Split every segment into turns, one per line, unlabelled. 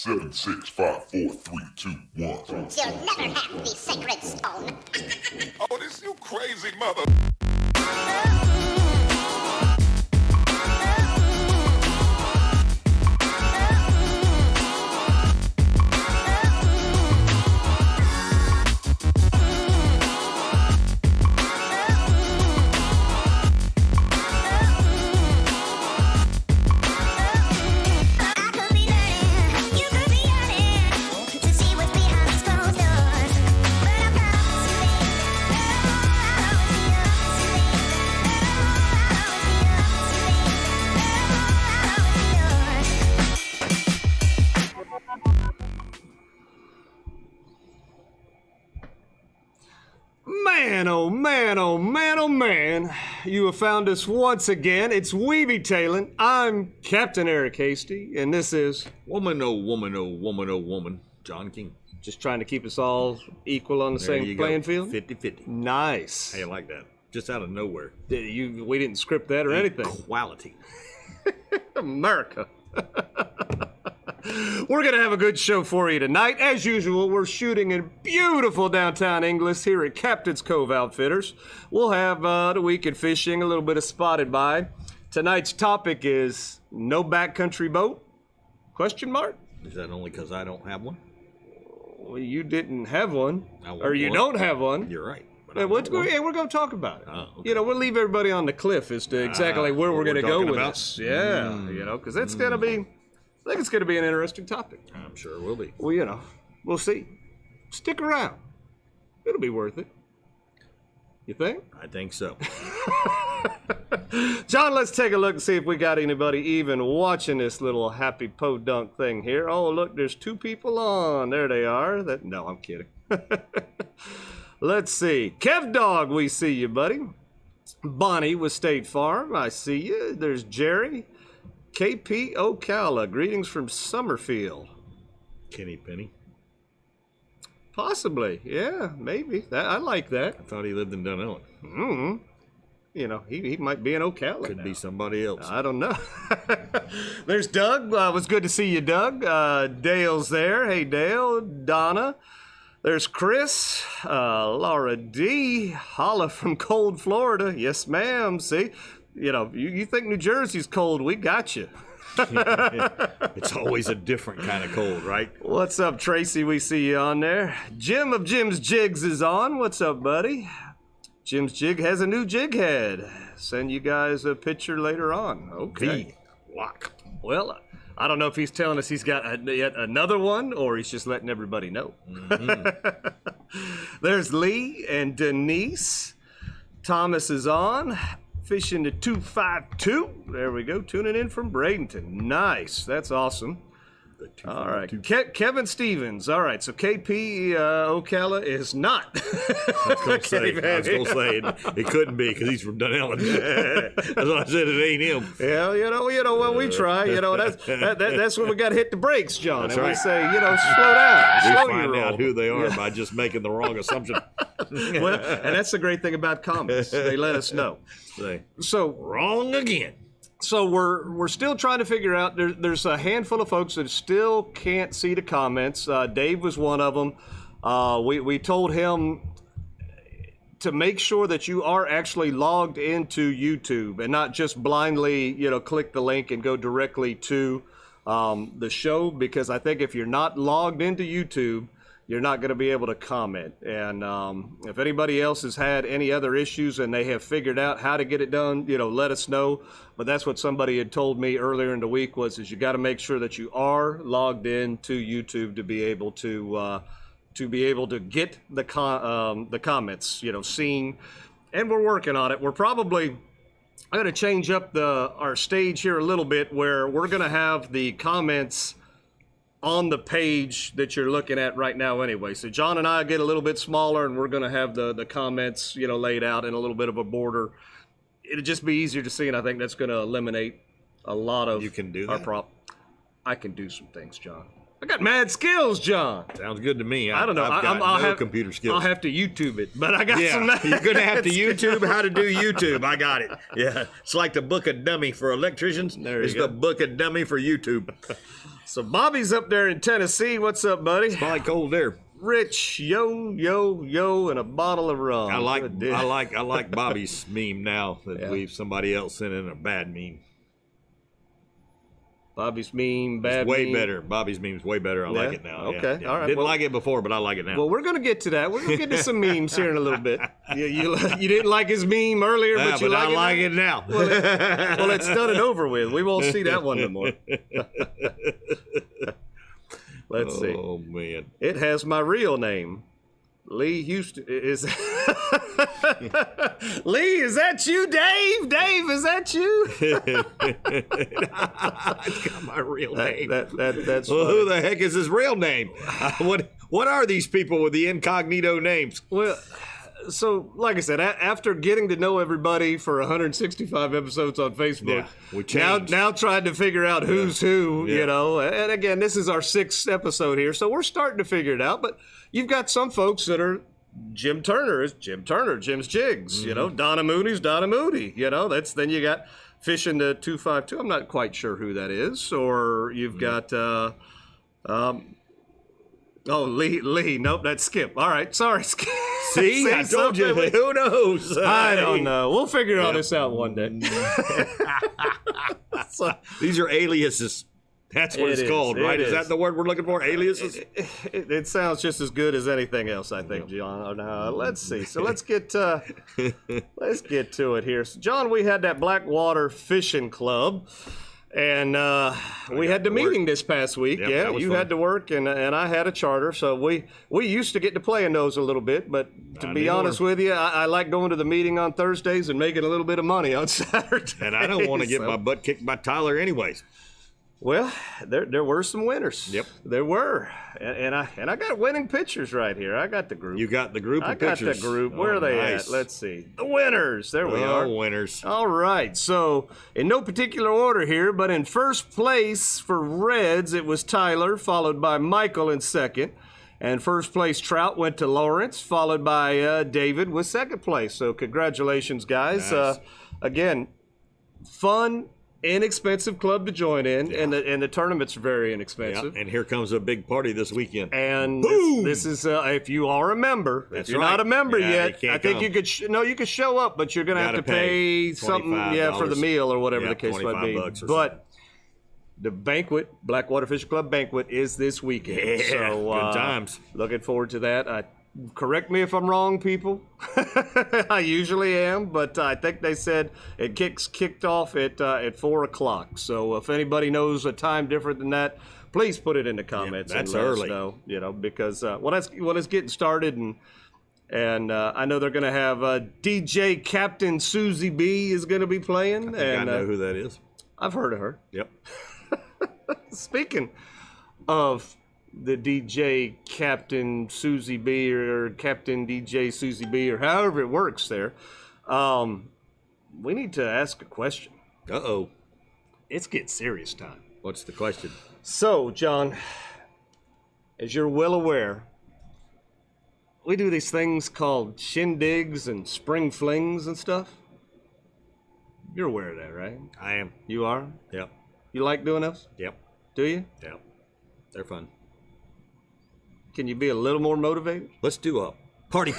7, 6, 5, 4, 3, 2, 1.
You'll never have the sacred stone.
Oh, this you crazy mother.
Man, oh man, oh man, oh man. You have found us once again. It's Weeby Tailin. I'm Captain Eric Hasty, and this is
Woman, oh woman, oh woman, oh woman. John King.
just trying to keep us all equal on the same playing field.
50-50.
Nice.
Hey, I like that. Just out of nowhere.
We didn't script that or anything.
Quality.
America. We're going to have a good show for you tonight. As usual, we're shooting in beautiful downtown Inglis here at Captain's Cove Outfitters. We'll have the weekend fishing, a little bit of spotted by. Tonight's topic is no backcountry boat? Question mark?
Is that only because I don't have one?
Well, you didn't have one.
Or
you don't have one.
You're right.
We're going to talk about it.
Oh, okay.
You know, we'll leave everybody on the cliff as to exactly where we're going to go with
about?
this. Yeah, you know, because it's going to be, I think it's going to be an interesting topic.
I'm sure it will be.
Well, you know, we'll see. Stick around. It'll be worth it. You think?
I think so.
John, let's take a look and see if we got anybody even watching this little happy podunk thing here. Oh, look, there's two people on. There they are. No, I'm kidding. Let's see. Kev Dog, we see you, buddy. Bonnie with State Farm, I see you. There's Jerry. KP Ocala, greetings from Summerfield.
Kenny Penny.
Possibly, yeah, maybe. I like that.
I thought he lived in Dunellen.
Mm-hmm. You know, he might be in Ocala.
Could
now.
be somebody else.
I don't know. There's Doug. It was good to see you, Doug. Dale's there. Hey, Dale. Donna. There's Chris. Laura D. Holla from cold Florida. Yes, ma'am. See? You know, you think New Jersey's cold. We got you.
It's always a different kind of cold, right?
What's up, Tracy? We see you on there. Jim of Jim's Jigs is on. What's up, buddy? Jim's Jig has a new jig head. Send you guys a picture later on. Okay.
Lock.
Well, I don't know if he's telling us he's got yet another one or he's just letting everybody know. Mm-hmm. There's Lee and Denise. Thomas is on. Fishing to 252. There we go. Tuning in from Bradenton. Nice. That's awesome. All right. Kevin Stevens. All right. So KP Ocala is not.
I was going to say it couldn't be because he's from Dunellen. That's why I said it ain't him.
Yeah, you know what we try. You know, that's when we got to hit the brakes, John.
That's
and
right.
we say, you know, slow down.
We
Slow
find
your roll.
out who they are by just making the wrong assumption.
Well, and that's the great thing about comments. They let us know. So
wrong again.
So we're still trying to figure out. There's a handful of folks that still can't see the comments. Dave was one of them. We told him to make sure that you are actually logged into YouTube and not just blindly, you know, click the link and go directly to the show, because I think if you're not logged into YouTube, you're not going to be able to comment. And if anybody else has had any other issues and they have figured out how to get it done, you know, let us know. But that's what somebody had told me earlier in the week is you got to make sure that you are logged in to YouTube to be able to get the comments, you know, seen. And we're working on it. I'm going to change up our stage here a little bit, where we're going to have the comments on the page that you're looking at right now anyway. So John and I get a little bit smaller, and we're going to have the comments, you know, laid out in a little bit of a border. It'll just be easier to see, and I think that's going to eliminate a lot of
You can do
our
that?
problem. I can do some things, John. I got mad skills, John.
Sounds good to me.
I don't know.
I've got
I'll
no
have
computer skills.
I'll have to YouTube it, but I got some.
Yeah, you're gonna have to YouTube how to do YouTube. I got it. Yeah, it's like the book of dummy for electricians. It's the book of dummy for YouTube.
So Bobby's up there in Tennessee. What's up, buddy?
It's probably cold there.
Rich, yo, and a bottle of rum.
I like Bobby's meme now that we've somebody else sent in a bad meme.
Bobby's meme, bad
It's way
meme.
better. Bobby's meme's way better. I like it now.
Okay,
Yeah.
all right.
Didn't like it before, but I like it now.
Well, we're going to get to that. We're going to get to some memes here in a little bit. You didn't like his meme earlier, but you like it now?
I like it now.
Well, it's done and over with. We won't see that one no more. Let's see.
Oh, man.
It has my real name. Lee Houston is. Lee, is that you, Dave? Dave, is that you?
It's got my real name.
That's
well,
funny.
who the heck is his real name? What are these people with the incognito names?
Well, so like I said, after getting to know everybody for 165 episodes on Facebook,
we changed.
now trying to figure out who's who, you know. And again, this is our 6th episode here, so we're starting to figure it out. But you've got some folks that are Jim Turner is Jim Turner, Jim's Jigs, you know. Donna Mooney's Donna Mooney, you know. Then you got Fishing the 252. I'm not quite sure who that is. Or you've got Lee. Nope, that's Skip. All right, sorry, Skip.
See, I told you. Who knows?
I don't know. We'll figure all this out one day. So,
these are aliases. That's what it's called, right? Is that the word we're looking for? Aliases?
It sounds just as good as anything else, I think, John. Let's see. So let's get to it here. So, John, we had that Blackwater Fishing Club. And we had the meeting this past week.
Yep,
you
fun.
had to work, and I had a charter. So we used to get to play in those a little bit. But to be honest with you, I like going to the meeting on Thursdays and making a little bit of money on Saturdays.
And I don't want to get my butt kicked by Tyler anyways.
Well, there were some winners.
Yep.
There were. And I got winning pictures right here. I got the group.
You got the group of pictures.
I got the group. Where are they at? Let's see. The winners. There we are.
Winners.
All right. So, in no particular order here, but in first place for Reds, it was Tyler, followed by Michael in second. And first place trout went to Lawrence, followed by David with second place. So, congratulations, guys.
Nice.
Again, fun, inexpensive club to join in, and the tournament's very inexpensive.
And here comes a big party this weekend.
And this is if you are a member.
That's
if you're
right.
not a member yet,
you
I think
come.
you could you could show up, but you're gonna have to pay something, for the meal or whatever the case might be. But the banquet, Blackwater Fishing Club banquet, is this weekend.
Yeah,
so
good times.
Looking forward to that. Correct me if I'm wrong, people. I usually am, but I think they said it kicked off at 4 o'clock. So if anybody knows a time different than that, please put it in the comments.
That's
and let
early.
us know, because when it's getting started, and I know they're going to have DJ Captain Susie B is going to be playing.
I know who that is.
I've heard of her.
Yep.
Speaking of the DJ Captain Susie B or Captain DJ Susie B or however it works there, we need to ask a question.
Uh-oh.
It's getting serious time.
What's the question?
So, John, as you're well aware, we do these things called shindigs and spring flings and stuff. You're aware of that, right?
I am.
You are?
Yep.
You like doing those?
Yep.
Do you?
Yep. They're fun.
Can you be a little more motivated?
Let's do a party.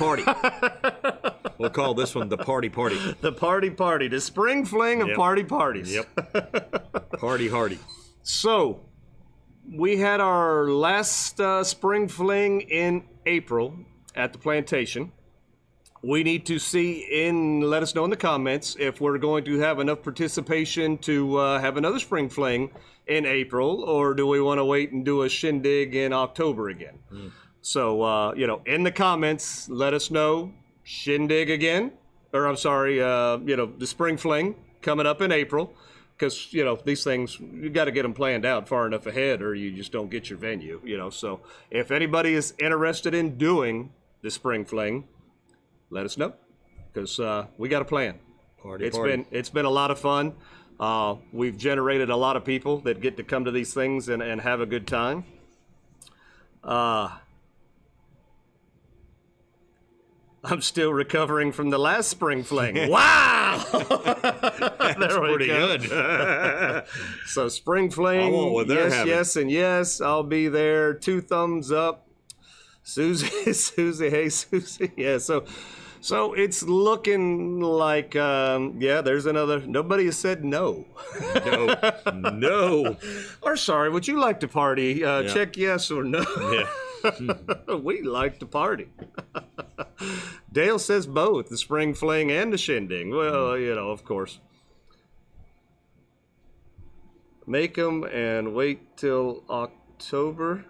We'll call this one the party.
The party. The spring fling of party parties.
Yep. Party hardy.
So, we had our last spring fling in April at the Plantation. We need to let us know in the comments if we're going to have enough participation to have another spring fling in April, or do we want to wait and do a shindig in October again? So, in the comments, let us know shindig again, or I'm sorry, the spring fling coming up in April, because, these things, you got to get them planned out far enough ahead or you just don't get your venue, So if anybody is interested in doing the spring fling, let us know, because we got a plan. It's been a lot of fun. We've generated a lot of people that get to come to these things and have a good time. I'm still recovering from the last spring fling. Wow!
That's pretty good.
So spring fling,
I want what they're
yes,
having.
yes, and yes. I'll be there. 2 thumbs up. Susie, Susie, hey, Susie. Yeah, so it's looking like, there's another. Nobody has said no.
No.
Or sorry, would you like to party? Check yes or no.
Yeah.
We like to party. Dale says both, the spring fling and the shindig. Well, of course. Make them and wait till October.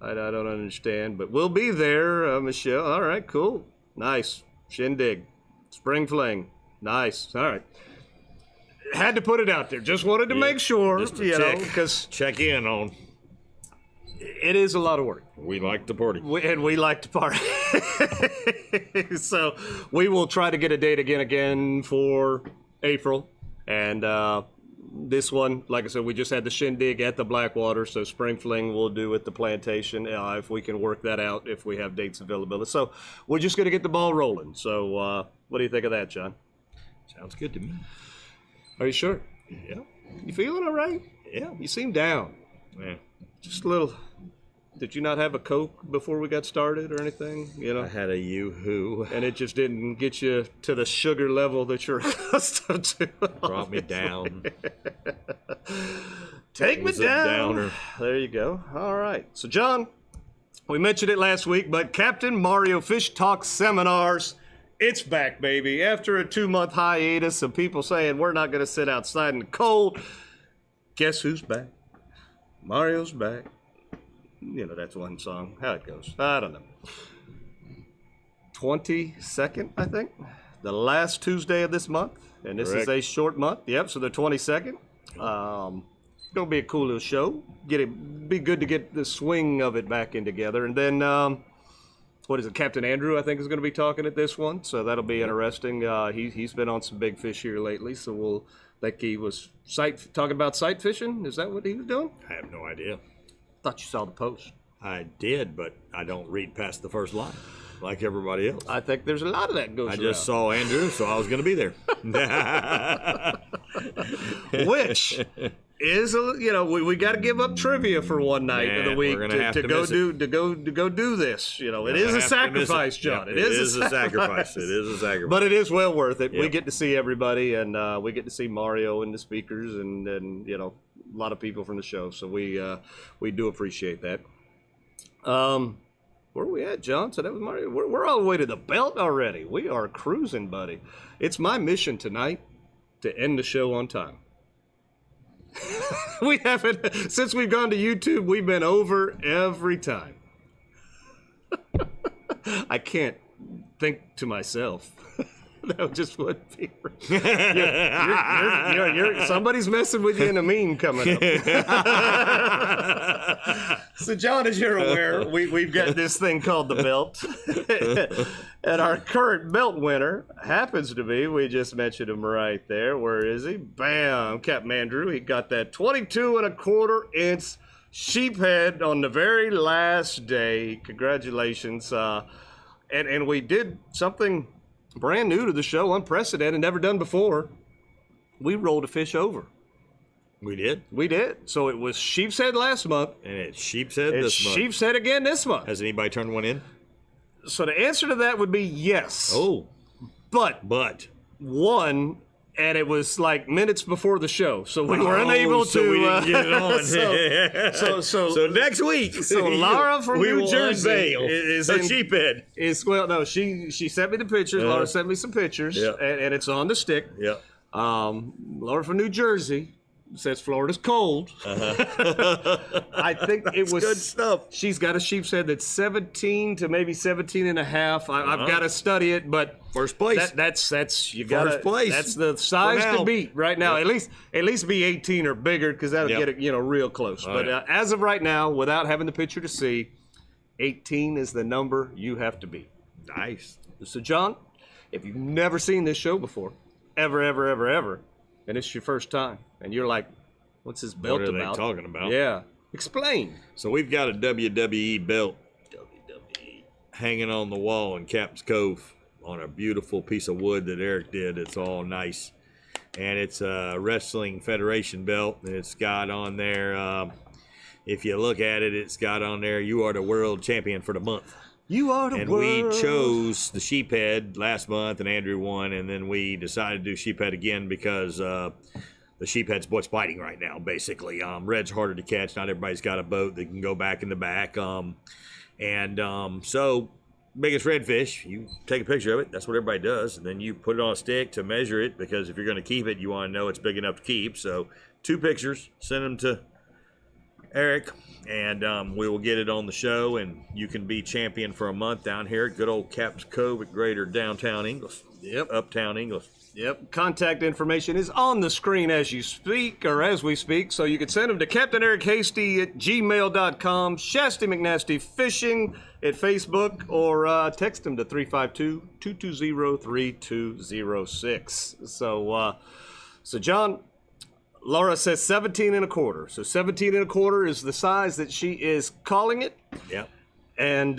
I don't understand, but we'll be there, Michelle. All right, cool. Nice. Shindig. Spring fling. Nice. All right. Had to put it out there. Just wanted to make sure,
just to check,
because
check in on.
it is a lot of work.
We like to party.
We like to party. So we will try to get a date again for April. And this one, like I said, we just had the shindig at the Blackwater. So spring fling we'll do at the Plantation if we can work that out, if we have dates available. So we're just going to get the ball rolling. So what do you think of that, John?
Sounds good to me.
Are you sure?
Yeah.
You feeling all right?
Yeah.
You seem down.
Yeah.
Just a little. Did you not have a Coke before we got started or anything?
I had a Yoo-hoo.
And it just didn't get you to the sugar level that you're accustomed to.
Brought me down.
Take me
Was a
down.
downer.
There you go. All right. So, John, we mentioned it last week, but Captain Mario Fish Talk Seminars, it's back, baby. After a 2-month hiatus of people saying we're not going to sit outside in the cold, guess who's back? Mario's back. That's one song. How it goes. I don't know. 22nd, I think. The last Tuesday of this month. And this is a short month. Yep, so the 22nd. Gonna be a cool little show. Be good to get the swing of it back in together. And then what is it? Captain Andrew, I think, is going to be talking at this one. So that'll be interesting. He's been on some big fish here lately. So he was talking about sight fishing. Is that what he was doing?
I have no idea.
Thought you saw the post.
I did, but I don't read past the first line like everybody else.
I think there's a lot of that goes
I
around.
just saw Andrew, so I was going to be there.
Which is we got to give up trivia for one night of the week
we're gonna have
to
to
go
miss
do to go do this. It is a sacrifice, John.
It is a sacrifice. It is a sacrifice.
But it is well worth it.
Yep.
We get to see everybody, and we get to see Mario and the speakers, and a lot of people from the show. So we do appreciate that. Where are we at, John? So that was Mario. We're all the way to the belt already. We are cruising, buddy. It's my mission tonight to end the show on time. We haven't, since we've gone to YouTube, we've been over every time. I can't think to myself. That just wouldn't be. Somebody's messing with you in a meme coming up. So, John, as you're aware, we've got this thing called the belt. And our current belt winner happens to be, we just mentioned him right there. Where is he? Bam! Captain Andrew. He got that 22.25-inch sheephead on the very last day. Congratulations. And we did something brand new to the show, unprecedented, never done before. We rolled a fish over.
We did?
We did. So it was sheep's head last month.
And it's sheep's head this month.
Sheep's head again this month.
Has anybody turned one in?
So the answer to that would be yes.
Oh.
But one, and it was like minutes before the show, so we were unable to.
We didn't get it on.
so
next week.
So Laura from New Jersey is
a sheephead.
She sent me the pictures. Laura sent me some pictures, and it's on the stick.
Yeah.
Laura from New Jersey says Florida's cold. I think it was
good stuff.
She's got a sheep's head that's 17 to maybe 17 and a half. I've got to study it, but
first place.
That's you got
first place.
That's the size to beat right now.
Yep.
At least be 18 or bigger, because that'll get it real close. But as of right now, without having the picture to see, 18 is the number you have to beat.
Nice.
So, John, if you've never seen this show before, ever, and it's your first time, and you're like, what's this belt
What are
about?
they talking about?
Yeah. Explain.
So we've got a WWE belt hanging on the wall in Captain's Cove on a beautiful piece of wood that Eric did. It's all nice. And it's a Wrestling Federation belt. And it's got on there, if you look at it, it's got on there, you are the world champion for the month.
You are the world.
And we chose the sheephead last month, and Andrew won. And then we decided to do sheephead again because the sheephead's what's biting right now, basically. Red's harder to catch. Not everybody's got a boat that can go back in the back. So biggest redfish, you take a picture of it. That's what everybody does. And then you put it on a stick to measure it, because if you're going to keep it, you want to know it's big enough to keep. So 2 pictures, send them to Eric, and we will get it on the show, and you can be champion for a month down here at good old Cap's Cove at Greater Downtown Ingles.
Yep.
Uptown Ingles.
Yep. Contact information is on the screen as you speak, or as we speak, so you can send them to Captain Eric Hasty at gmail.com, Shasty McNasty Fishing at Facebook, or text them to 352-220-3206. So John, Laura says 17 and a quarter. So 17 and a quarter is the size that she is calling it.
Yep.
And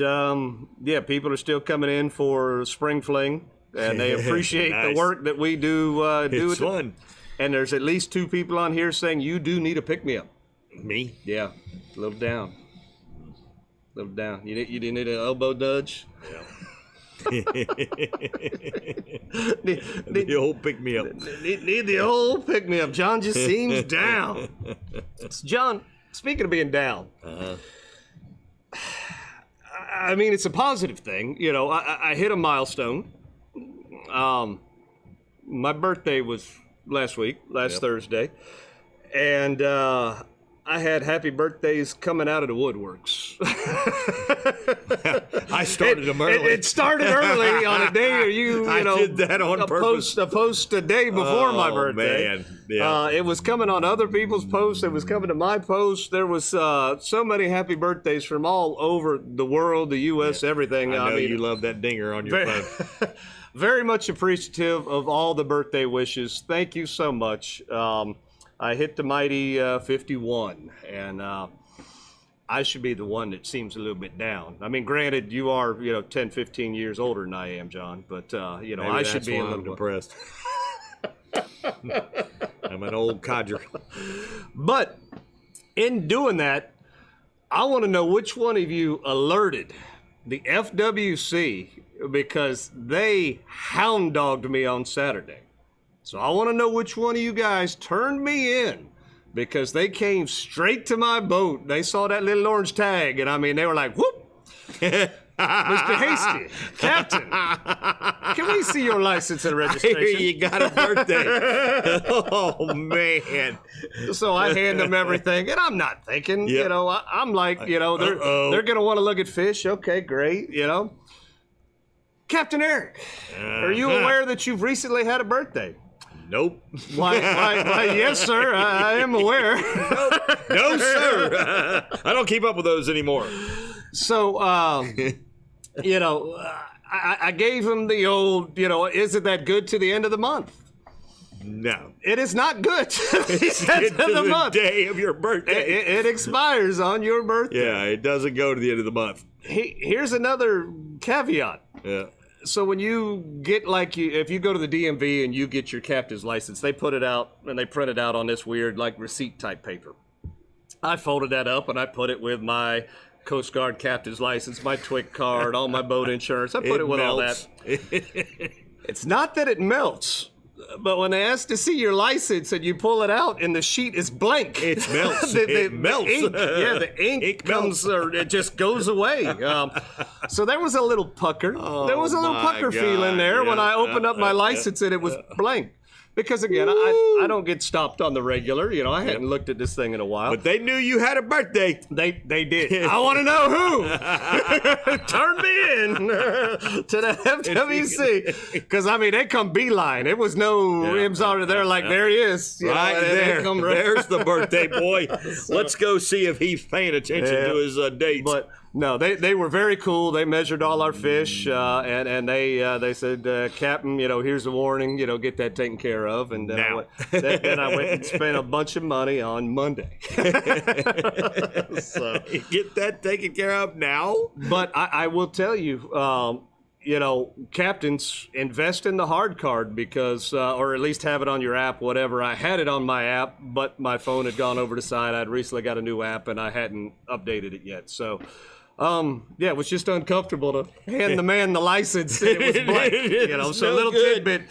people are still coming in for spring fling. And they appreciate
Nice.
the work that we do.
It's fun.
And there's at least 2 people on here saying you do need a pick-me-up.
Me?
Yeah, a little down. You didn't need an elbow nudge?
Yeah.
need
The old pick-me-up.
need the old pick-me-up. John just seems down. John, speaking of being down, I mean, it's a positive thing. You know, I hit a milestone. My birthday was last Thursday, and I had happy birthdays coming out of the woodworks.
I started them early.
It started early on a day, or you
I
know,
did that on purpose.
A post a day before my birthday.
Man. Yeah.
It was coming on other people's posts. It was coming to my post. There was so many happy birthdays from all over the world, the U.S., everything.
I know
mean,
you love that dinger on your phone.
Very much appreciative of all the birthday wishes. Thank you so much. I hit the mighty 51, and I should be the one that seems a little bit down. I mean, granted, you are 10, 15 years older than I am, John, but
Maybe
I should
that's
be a
why
little
I'm depressed. I'm an old codger.
But in doing that, I want to know which one of you alerted the FWC, because they hound dogged me on Saturday. So I want to know which one of you guys turned me in, because they came straight to my boat. They saw that little orange tag, and I mean, they were like, whoop. Mr. Hasty, Captain, can we see your license and registration?
I hear you got a birthday. Oh, man.
So I hand them everything, and I'm not thinking,
Yep.
I'm like, they're going to want to look at fish. Okay, great, Captain Eric, are you aware that you've recently had a birthday?
Nope.
Why, yes, sir, I am aware.
No, sir. I don't keep up with those anymore.
So, I gave him the old, isn't that good to the end of the month?
No.
It is not good to
It's
the end
get
of
to
the
the
month.
day of your birthday.
It expires on your birthday.
Yeah, it doesn't go to the end of the month.
Here's another caveat.
Yeah.
So when you get if you go to the DMV and you get your captain's license, they put it out and they print it out on this weird receipt type paper. I folded that up and I put it with my Coast Guard captain's license, my TWIC card, all my boat insurance. I put it with
melts.
all that. It's not that it melts, but when they ask to see your license and you pull it out and the sheet is blank,
It melts.
the
melts.
ink, the ink comes, or it just goes away. So there was a little pucker. There was a little
my
pucker feeling
God.
there when
Yeah,
I opened up my license and it was blank. Because again, I don't get stopped on the regular. I hadn't looked at this thing in a while.
But they knew you had a birthday.
They did. I want to know who turned me in to the FWC. Because, they come beeline. It was no M's out of there there he is.
Right there. There's the birthday boy. Let's go see if he's paying attention to his dates.
No, they were very cool. They measured all our fish, and they said, Captain, here's a warning, get that taken care of. And then I went and spent a bunch of money on Monday. So,
get that taken care of now.
But I will tell you, captains, invest in the hard card because, or at least have it on your app, whatever. I had it on my app, but my phone had gone over the side. I'd recently got a new app and I hadn't updated it yet. So, it was just uncomfortable to hand the man the license. It was blank, so a little tidbit,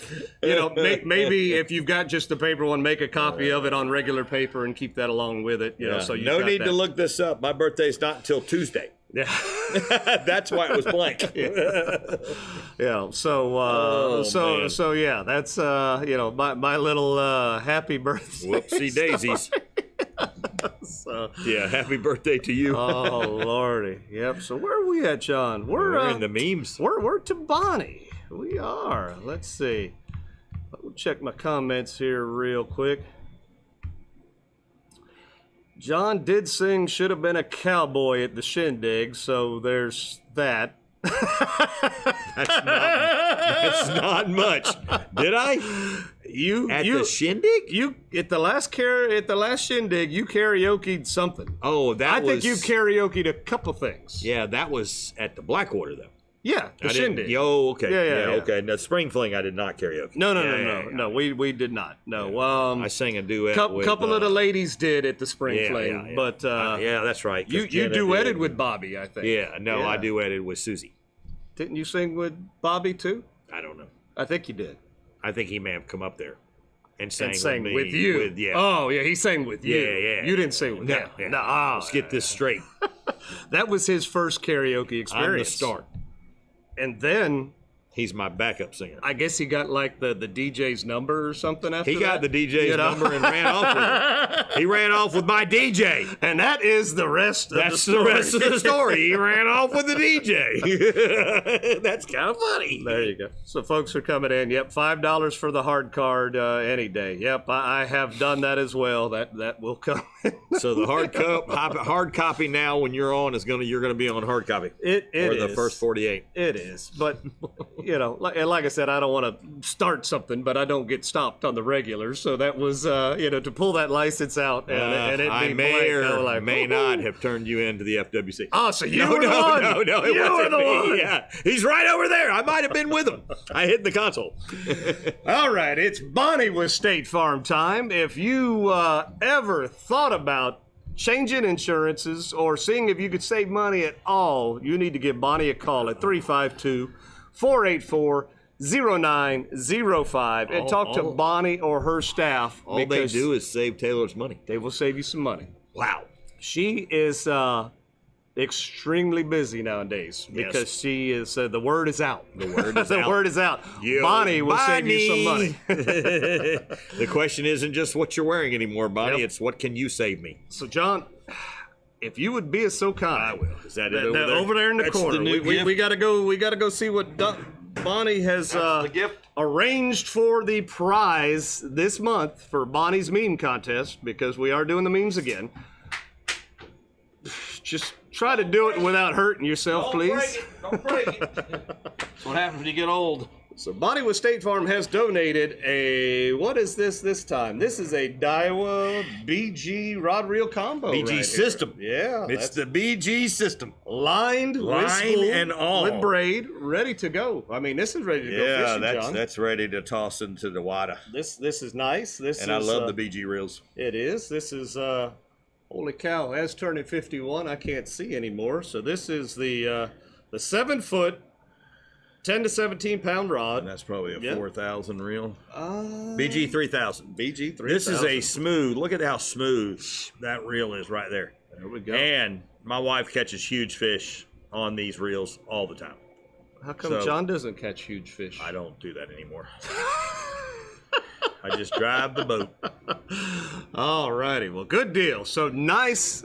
maybe if you've got just the paper one, make a copy of it on regular paper and keep that along with it, so you
no need to look this up. My birthday's not until Tuesday.
Yeah.
That's why it was blank.
That's my little happy birthday.
Whoopsie daisies. Happy birthday to you.
Oh Lordy. Yep. So where are we at, John?
We're in the memes.
We're to Bonnie. We are. Let's see. I'll check my comments here real quick. John did sing "Should Have Been a Cowboy" at the shindig, so there's that.
That's not much. Did I? The shindig?
You at the last shindig, you karaoke'd something.
Oh, I
think you karaoke'd a couple things.
Yeah, that was at the Blackwater though.
Yeah, the shindig.
Oh, okay.
Yeah.
Okay. No, Spring Fling, I did not karaoke.
No. We did not. No.
I sang a duet.
Couple of the ladies did at the Spring Fling, but
that's right.
You duetted with Bobby, I think.
Yeah. No, I duetted with Susie.
Didn't you sing with Bobby too?
I don't know.
I think you did.
I think he may have come up there and sang
with you. Oh yeah, he sang with you.
Yeah.
You didn't sing with him.
No. Let's get this straight.
That was his first karaoke experience.
I'm the start.
And then
he's my backup singer.
I guess he got like the DJ's number or something after
He got the DJ's number and ran off with it. He ran off with my DJ.
And that is the rest of the story.
That's the rest of the story. He ran off with the DJ. That's kind of funny.
There you go. So folks are coming in. Yep, $5 for the hard card any day. Yep, I have done that as well. That will come.
So the hard copy now when you're on you're gonna be on hard copy.
It is.
The first 48.
It is. But like I said, I don't want to start something, but I don't get stopped on the regular. So that was, to pull that license out and it
I
be
may
blank,
or may not have turned you into the FWC.
Oh, so you were the one.
No, it wasn't me. Yeah, he's right over there. I might have been with him. I hit the console.
All right, it's Bonnie with State Farm time. If you ever thought about changing insurances or seeing if you could save money at all, you need to give Bonnie a call at 352-484-0905 and talk to Bonnie or her staff.
All they do is save Taylor's money.
They will save you some money.
Wow.
She is extremely busy nowadays because she is, the word is out. The word is out. Word is out. Bonnie will save you some money.
The question isn't just what you're wearing anymore, Bonnie. It's what can you save me?
So, John, if you would be so kind.
I will. Is that it over there?
Over there in the
That's
corner.
The new gift?
We gotta go see what Bonnie has arranged for the prize this month for Bonnie's meme contest, because we are doing the memes again. Just try to do it without hurting yourself, please.
Don't break it. That's what happens when you get old.
So Bonnie with State Farm has donated what is this time? This is a Daiwa BG rod reel combo.
BG system.
Yeah.
It's the BG system.
Lined with spool,
and all.
with braid, ready to go. I mean, this is ready to go fishing, John.
That's ready to toss into the water.
This is nice.
I love the BG reels.
It is. This is holy cow, as turning 51, I can't see anymore. So this is the 7-foot, 10 to 17 pound rod.
And that's probably a 4,000 reel. BG 3000. BG 3000. This is a smooth. Look at how smooth that reel is right there.
There we go.
And my wife catches huge fish on these reels all the time.
How come John doesn't catch huge fish?
I don't do that anymore. I just drive the boat.
All righty. Well, good deal. So nice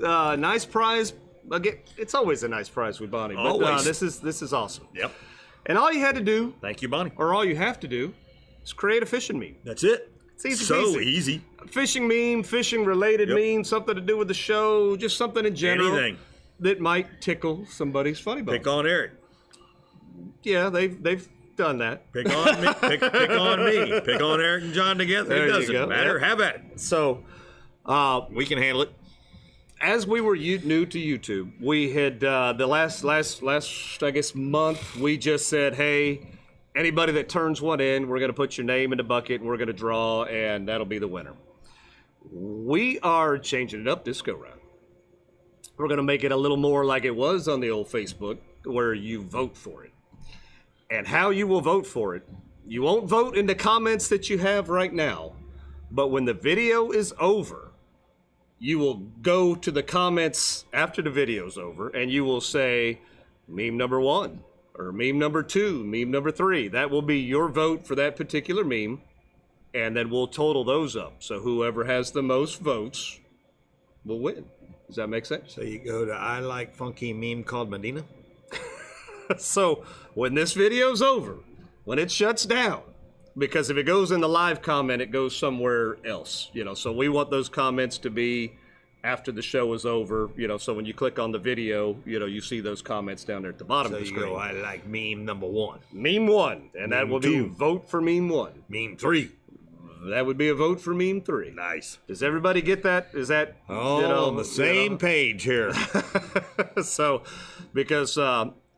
prize. Again, it's always a nice prize with Bonnie. But
always.
This is awesome.
Yep.
And all you had to do,
thank you, Bonnie,
or all you have to do, is create a fishing meme.
That's it.
It's easy.
So easy.
Fishing meme, fishing related meme, something to do with the show, just something in general.
Anything.
that might tickle somebody's funny bone.
Pick on Eric.
Yeah, they've done that.
Pick on me. Pick on me. Pick on Eric and John together.
There
It
you
doesn't
go.
matter.
Yep.
Have at it.
So,
We can handle it.
as we were new to YouTube, we had the last I guess month, we just said, hey, anybody that turns one in, we're going to put your name in the bucket and we're going to draw, and that'll be the winner. We are changing it up this go round. We're going to make it a little more like it was on the old Facebook, where you vote for it. And how you will vote for it, you won't vote in the comments that you have right now, but when the video is over, you will go to the comments after the video's over, and you will say, meme number 1, or meme number 2, meme number 3. That will be your vote for that particular meme, and then we'll total those up. So whoever has the most votes will win. Does that make sense?
So you go to I like funky meme called Medina.
So when this video's over, when it shuts down, because if it goes in the live comment, it goes somewhere else, so we want those comments to be after the show is over, so when you click on the video, you see those comments down there at the bottom
So
of the
you
screen.
go, I like meme number 1.
Meme 1, and that
Meme
will be
2.
vote for meme 1.
Meme 3.
That would be a vote for meme 3.
Nice.
Does everybody get that? Is that
On the same page here.
So, because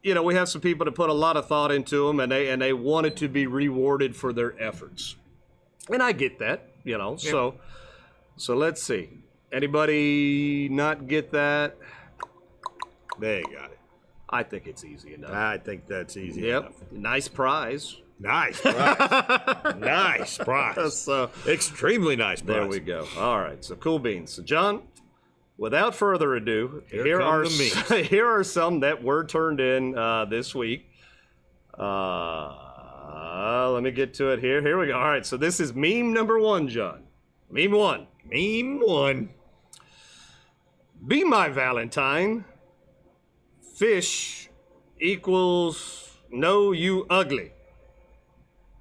we have some people that put a lot of thought into them, and they wanted to be rewarded for their efforts, and I get that, So let's see. Anybody not get that?
They got it.
I think it's easy enough.
I think that's easy
Yep.
enough.
Nice prize.
Nice prize. Nice prize.
So
Extremely nice prize.
there we go. All right. So cool beans. So John, without further ado,
Here come the memes.
here are some that were turned in this week. Let me get to it here. Here we go. All right. So this is meme number 1, John. Meme 1.
Meme 1.
Be my Valentine. Fish equals no, you ugly.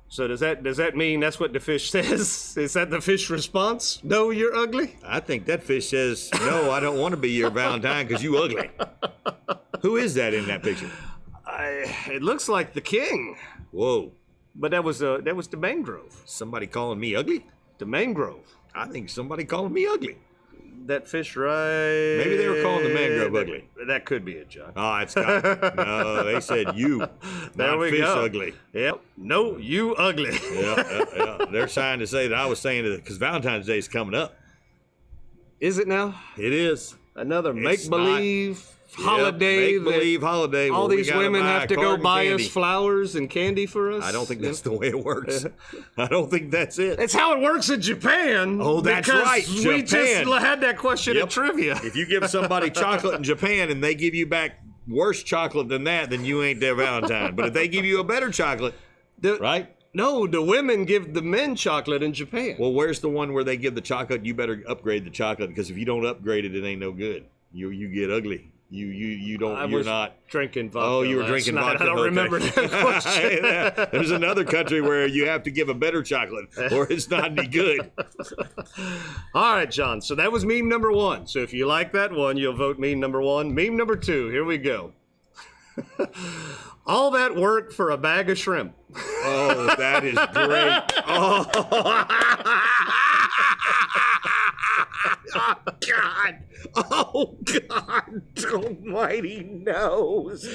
So does that mean that's what the fish says? Is that the fish response? No, you're ugly?
I think that fish says, no, I don't want to be your Valentine because you ugly. Who is that in that picture?
It looks like the king,
Whoa.
but that was the mangrove.
Somebody calling me ugly?
The mangrove.
I think somebody calling me ugly.
That fish, right?
Maybe they were calling the mangrove ugly.
That could be it, John.
Oh, it's got it. No, they said you.
There
not
we
fish
go.
ugly.
Yep. No, you ugly.
Yeah. They're trying to say that I was saying it because Valentine's Day is coming up.
Is it now?
It is.
Another
It's
make-believe holiday.
Make believe holiday.
All
where we
these
gotta
women
buy
have
a
to go
carton
buy
candy.
us flowers and candy for us.
I don't think that's the way it works. I don't think that's it.
It's how it works in Japan.
Oh, that's
because
right,
We just
Japan.
had that question in
Yep.
trivia.
If you give somebody chocolate in Japan and they give you back worse chocolate than that, then you ain't their Valentine. But if they give you a better chocolate, right?
No, the women give the men chocolate in Japan.
Well, where's the one where they give the chocolate? You better upgrade the chocolate because if you don't upgrade it, it ain't no good. You get ugly. You don't.
I
You're
was
not.
drinking vodka.
Oh, you were
last
drinking
night.
vodka.
I don't
Okay.
remember that question.
There's another country where you have to give a better chocolate or it's not any good.
All right, John. So that was meme number 1. So if you like that one, you'll vote meme number 1. Meme number 2. Here we go. All that work for a bag of shrimp.
Oh, that is great. Oh, God. Oh, God almighty knows.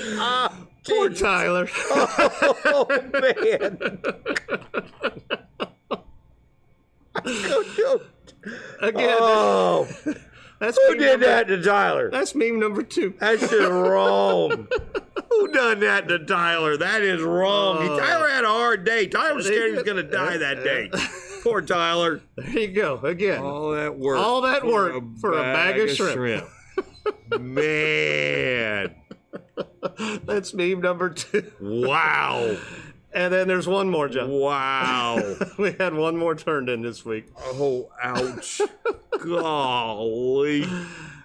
Poor Tyler.
Oh, man.
Again,
Oh,
that's
who
meme
did
number-
that to Tyler?
That's meme number 2.
That's just wrong. Who done that to Tyler? That is wrong. Tyler had a hard day. Tyler was scared he was going to die that day. Poor Tyler.
There you go. Again.
All that work.
All that work for a bag of shrimp.
Man.
That's meme number 2.
Wow.
And then there's one more, John.
Wow.
We had one more turned in this week.
Oh, ouch. Golly.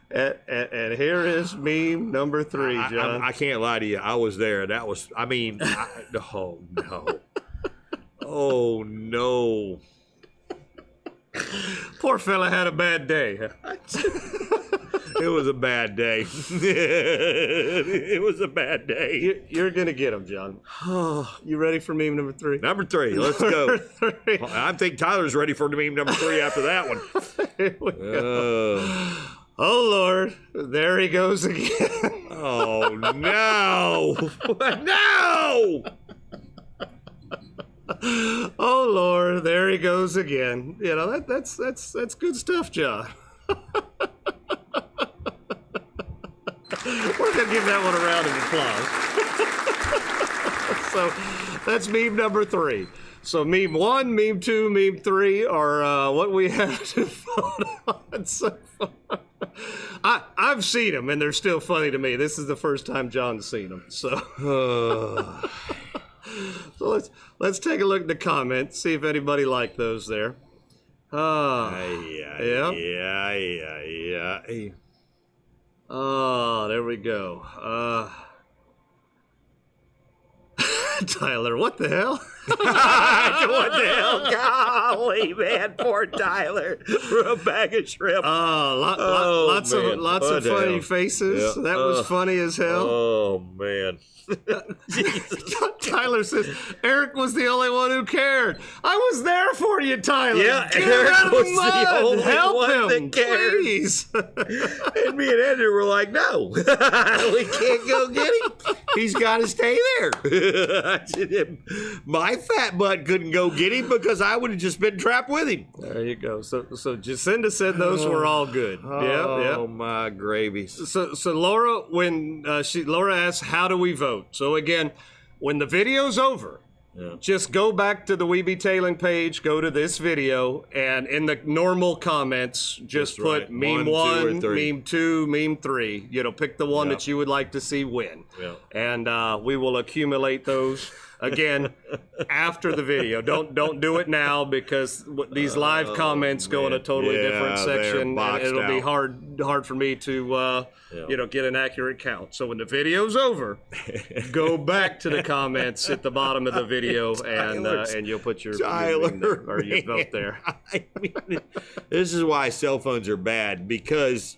And here is meme number 3, John.
I can't lie to you. I was there. That was, oh, no. Oh, no.
Poor fella had a bad day.
It was a bad day. It was a bad day.
You're going to get them, John. You ready for meme number 3?
Number 3, let's go.
3.
I think Tyler's ready for meme number 3 after that one.
Here we go. Oh, Lord. There he goes again.
Oh, no. No.
Oh, Lord. There he goes again. You know, that's good stuff, John. We're going to give that one a round of applause. So that's meme number 3. So meme 1, meme 2, meme 3 are what we have to vote on so far. I've seen them, and they're still funny to me. This is the first time John's seen them. So, so let's take a look at the comments, see if anybody liked those there. Yeah. Oh, there we go. Tyler, what the hell?
What the hell? Golly, man, poor Tyler for a bag of shrimp.
Lots of funny faces.
Yeah.
That was funny as hell.
Oh, man.
Tyler says, Eric was the only one who cared. I was there for you, Tyler.
Yeah,
Get
Eric
him out of
was
the
the
mud.
only
Help
one
him,
that cared.
please.
And me and Andrew were like, no, we can't go get him. He's got to stay there. I said, my fat butt couldn't go get him because I would have just been trapped with him.
There you go. So Jacinda said those were all good.
Oh, my gravy.
So Laura, when Laura asked, how do we vote? So again, when the video's over, just go back to the We Be Tailin page, go to this video, and in the normal comments, just put meme 1, meme 2, meme 3. You know, pick the one that you would like to see win. Yeah. And we will accumulate those. Again, after the video. Don't do it now because these live comments go in a totally different section, and it'll be hard for me to get an accurate count. So when the video's over, go back to the comments at the bottom of the video, and you'll put your vote there.
I mean, this is why cell phones are bad, because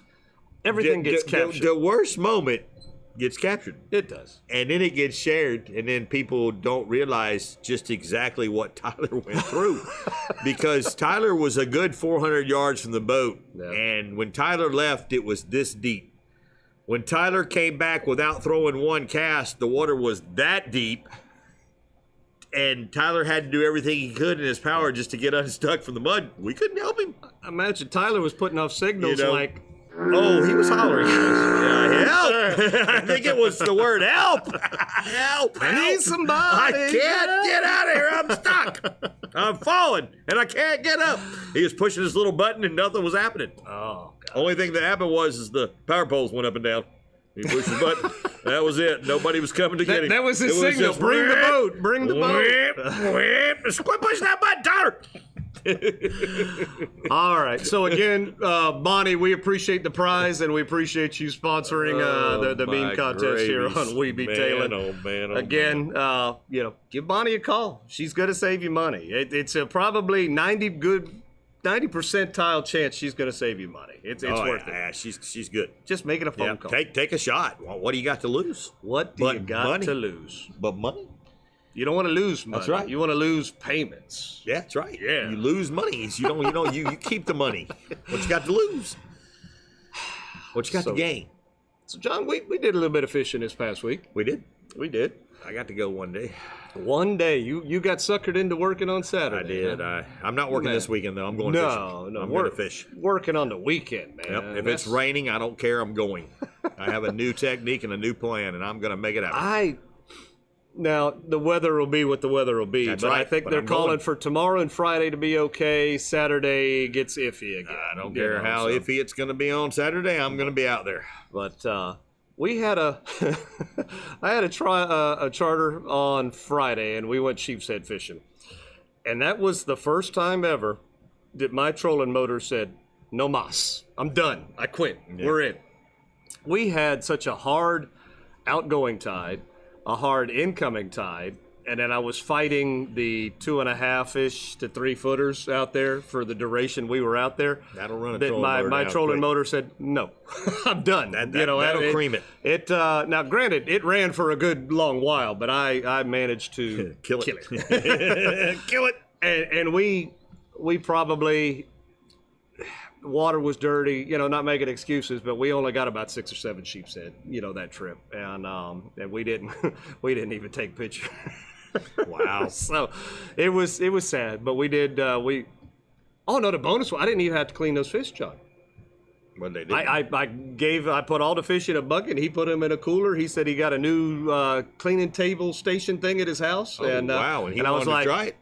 everything gets captured.
The worst moment gets captured.
It does.
And then it gets shared, and then people don't realize just exactly what Tyler went through. Because Tyler was a good 400 yards from the boat, and when Tyler left, it was this deep. When Tyler came back without throwing one cast, the water was that deep, and Tyler had to do everything he could in his power just to get unstuck from the mud. We couldn't help him.
Imagine Tyler was putting off signals like...
Oh, he was hollering. Help! I think it was the word help. Help!
I need somebody.
I can't get out of here. I'm stuck. I'm falling, and I can't get up. He was pushing his little button, and nothing was happening.
Oh, God.
Only thing that happened was the power poles went up and down. He pushed the button. That was it. Nobody was coming to get him.
That was his signal. Bring the boat. Bring the boat.
Quit pushing that button, Tyler.
All right. So again, Bonnie, we appreciate the prize, and we appreciate you sponsoring the meme contest here on We Be Tailin.
Oh man!
Again, give Bonnie a call. She's going to save you money. It's a probably 90 percentile chance she's going to save you money. It's worth it.
Yeah, she's good.
Just making a phone call.
Take a shot. What do you got to lose?
What do you got to lose?
But money.
You don't want to lose money.
That's right.
You want to lose payments.
Yeah, that's right.
Yeah.
You lose money. You keep the money. What you got to lose? What you got to gain?
So, John, we did a little bit of fishing this past week.
We did.
We did.
I got to go one day.
One day. You got suckered into working on Saturday.
I did.
Huh?
I'm not working this weekend, though. I'm going fishing. No. I'm going to fish.
Working on the weekend, man.
Yep. If it's raining, I don't care. I'm going. I have a new technique and a new plan, and I'm going to make it happen.
Now, the weather will be what the weather will be.
That's
but
right,
I think they're calling for tomorrow and Friday to be okay. Saday gets iffy again.
I don't care how iffy it's going to be on Saturday. I'm going to be out there.
But we had I had a charter on Friday, and we went sheep's head fishing. And that was the first time ever that my trolling motor said, no mas. I'm done. I quit. Yeah. We're in. We had such a hard outgoing tide, a hard incoming tide, and then I was fighting the 2.5-ish to 3 footers out there for the duration we were out there.
That'll run a
that
trolling
my
motor
my
down
trolling
quick.
motor said no. I'm done.
That'll cream it.
It now granted it ran for a good long while, but I managed to
Kill it.
kill it. And we probably, water was dirty, not making excuses, but we only got about 6 or 7 sheep's head, that trip, and we didn't even take pictures.
Wow.
So it was sad, but we did the bonus one, I didn't even have to clean those fish, John.
What they do?
I put all the fish in a bucket. He put them in a cooler. He said he got a new cleaning table station thing at his house.
Oh,
and
wow! And he
I was
wanted
like,
to try it.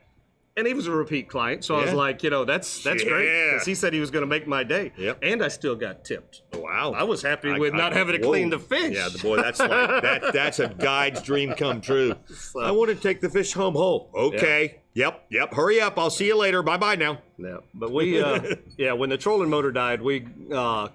and he was a repeat client, so I was
Yeah.
like, that's great, because he said he was going to make my day.
Yep.
And I still got tipped.
Wow!
I was happy with not having to
whoa.
clean the fish.
Yeah, boy, that's like that's a guide's dream come true. I want to take the fish home whole. Okay. Yep. Hurry up! I'll see you later. Bye now.
Yeah, but we, when the trolling motor died, we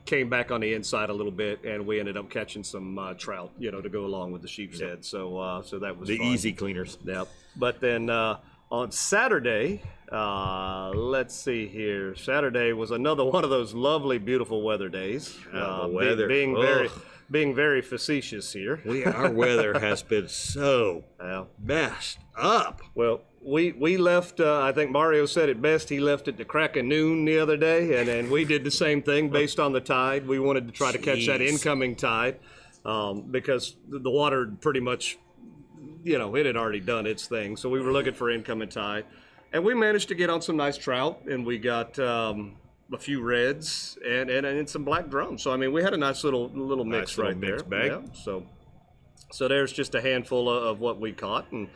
came back on the inside a little bit, and we ended up catching some trout, to go along with the sheep's head. So that was
The
fun.
easy cleaners.
Yep. But then on Saturday, let's see here. Saturday was another one of those lovely, beautiful weather days.
The weather.
Being very facetious here.
Our weather has been so
Well,
messed up.
Well, we left, I think Mario said it best, he left at the crack of noon the other day, and we did the same thing based on the tide. We wanted to try to catch that
Jeez.
incoming tide because the water had pretty much, it had already done its thing. So we were looking for incoming tide. And we managed to get on some nice trout, and we got a few reds and some black drums. So, I mean, we had a nice little mix
Nice little
right there.
mixed bag.
Yeah, so there's just a handful of what we caught, and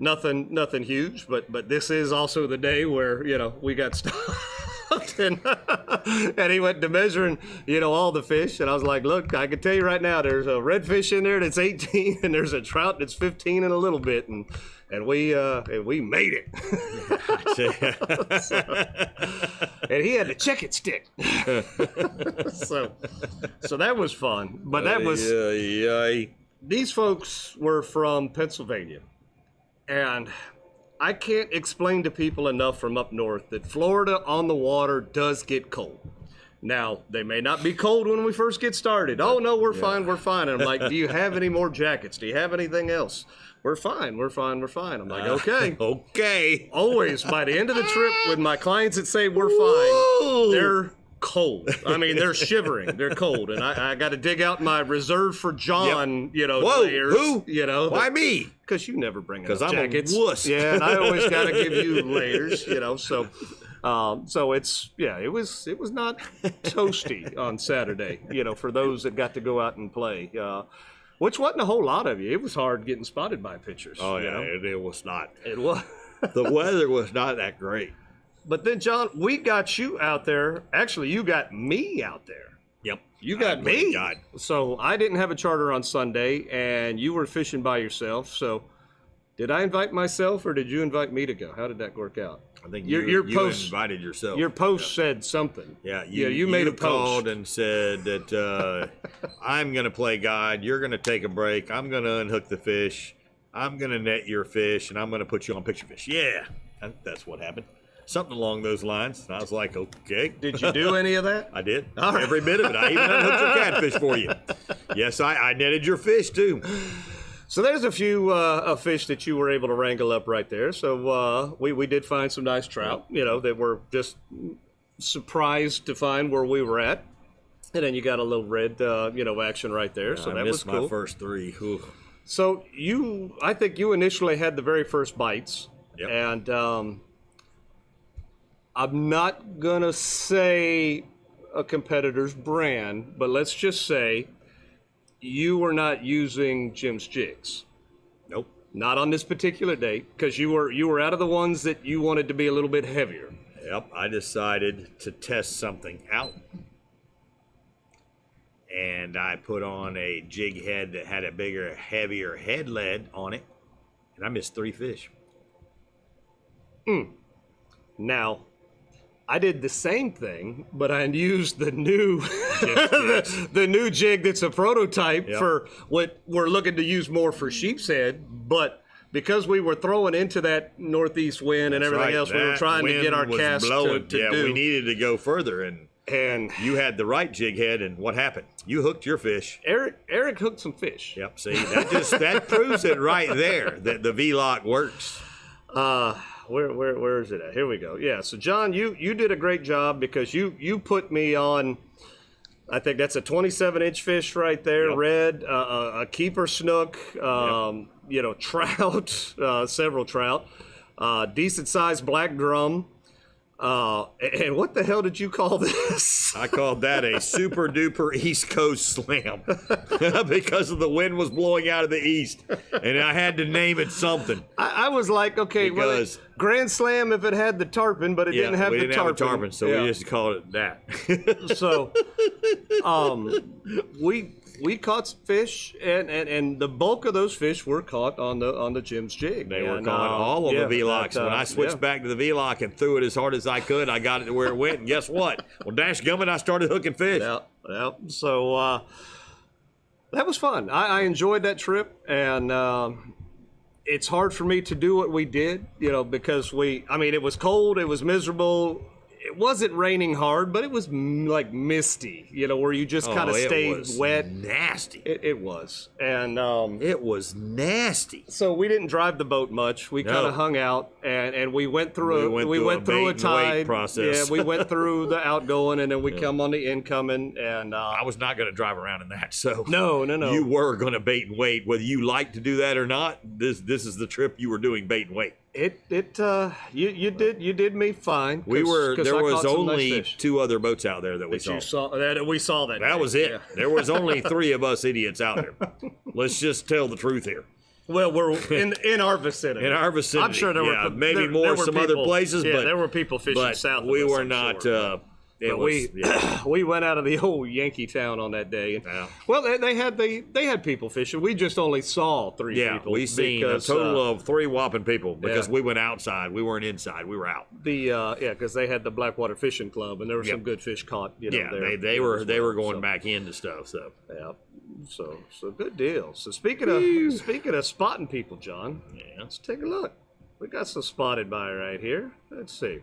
nothing huge, but this is also the day where we got stopped and he went to measuring all the fish, and I was like, look, I can tell you right now, there's a redfish in there that's 18, and there's a trout that's 15 and a little bit, and we made it. And he had the check it stick. so that was fun, but that was. These folks were from Pennsylvania, and I can't explain to people enough from up north that Florida on the water does get cold. Now, they may not be cold when we first get started. Oh, no, we're fine. And I'm like, do you have any more jackets? Do you have anything else? We're fine. I'm like, okay.
Okay.
Always, by the end of the trip, with my clients that say we're fine, they're cold. I mean, they're shivering. They're cold. And I got to dig out my reserve for John,
Whoa,
layers.
who? Why me?
Because you never bring enough
'Cause I'm a
jackets.
wuss.
Yeah, and I always got to give you layers, so it's, it was not toasty on Saturday, for those that got to go out and play. Which wasn't a whole lot of you. It was hard getting spotted by pitchers.
Oh, yeah, it was not.
It was.
The weather was not that great.
But then, John, we got you out there. Actually, you got me out there.
Yep.
You got me.
God.
So I didn't have a charter on Sunday, and you were fishing by yourself. So did I invite myself, or did you invite me to go? How did that work out?
I think
Your
you
post-
invited yourself.
Your post said something.
Yeah,
you made a post.
called and said that I'm going to play guide. You're going to take a break. I'm going to unhook the fish. I'm going to net your fish, and I'm going to put you on picture fish. Yeah, that's what happened. Something along those lines. And I was like, okay.
Did you do any of that?
I did.
All right.
Every bit of it. I even unhooked your catfish for you. Yes, I netted your fish too.
So there's a few fish that you were able to wrangle up right there. So we did find some nice trout, that were just surprised to find where we were at. And then you got a little red, action right there. So that was cool.
My first 3. Ooh.
So I think you initially had the very first bites.
Yep.
And I'm not going to say a competitor's brand, but let's just say you were not using Jim's jigs.
Nope.
Not on this particular date, because you were out of the ones that you wanted to be a little bit heavier.
Yep. I decided to test something out. And I put on a jig head that had a bigger, heavier head lead on it. And I missed 3 fish.
Now, I did the same thing, but I used the new the new jig that's a prototype for what we're looking to use more for sheep's head, but because we were throwing into that northeast wind and everything else, we were trying to get our cast to do.
We needed to go further, and you had the right jig head, and what happened? You hooked your fish.
Eric hooked some fish.
Yep. See, that proves it right there that the V-lock works.
Where is it at? Here we go. Yeah. So John, you did a great job because you put me on. I think that's a 27-inch fish right there, red, a keeper snook, trout, several trout, decent-sized black drum. And what the hell did you call this?
I called that a super-duper East Coast slam because of the wind was blowing out of the east, and I had to name it something.
I was like, okay, because Grand Slam if it had the tarpon, but it didn't have the tarpon.
So we just called it that.
So we caught fish, and the bulk of those fish were caught on the Jim's jig.
They were caught all on the V-locks. When I switched back to the V-lock and threw it as hard as I could, I got it to where it went, and guess what? Well, dashgummit, I started hooking fish.
Yeah. So that was fun. I enjoyed that trip, and it's hard for me to do what we did, because it was cold, it was miserable. It wasn't raining hard, but it was like misty, where you just kind of stayed wet.
Nasty.
It was. And
it was nasty.
So we didn't drive the boat much. We kind of hung out, and we went through a tide
process.
Yeah, we went through the outgoing, and then we come on the incoming. And
I was not going to drive around in that. So
no.
You were going to bait and wait, whether you like to do that or not. This is the trip you were doing, bait and wait.
You did me fine.
There was only 2 other boats out there that we saw.
We saw that.
That was it. Yeah. There was only 3 of us idiots out there. Let's just tell the truth here.
Well, we're in our vicinity.
In our vicinity.
I'm sure there were
maybe more some other places, but
there were people fishing south.
We were not. We
went out of the old Yankeetown on that day. Well, they had people fishing. We just only saw 3 people.
Yeah, we seen a total of 3 whopping people because we went outside. We weren't inside. We were out.
Because they had the Blackwater Fishing Club, and there were some good fish caught.
They were going back into stuff. So
so good deal. So speaking of spotting people, John, let's take a look. We got some spotted by right here. Let's see.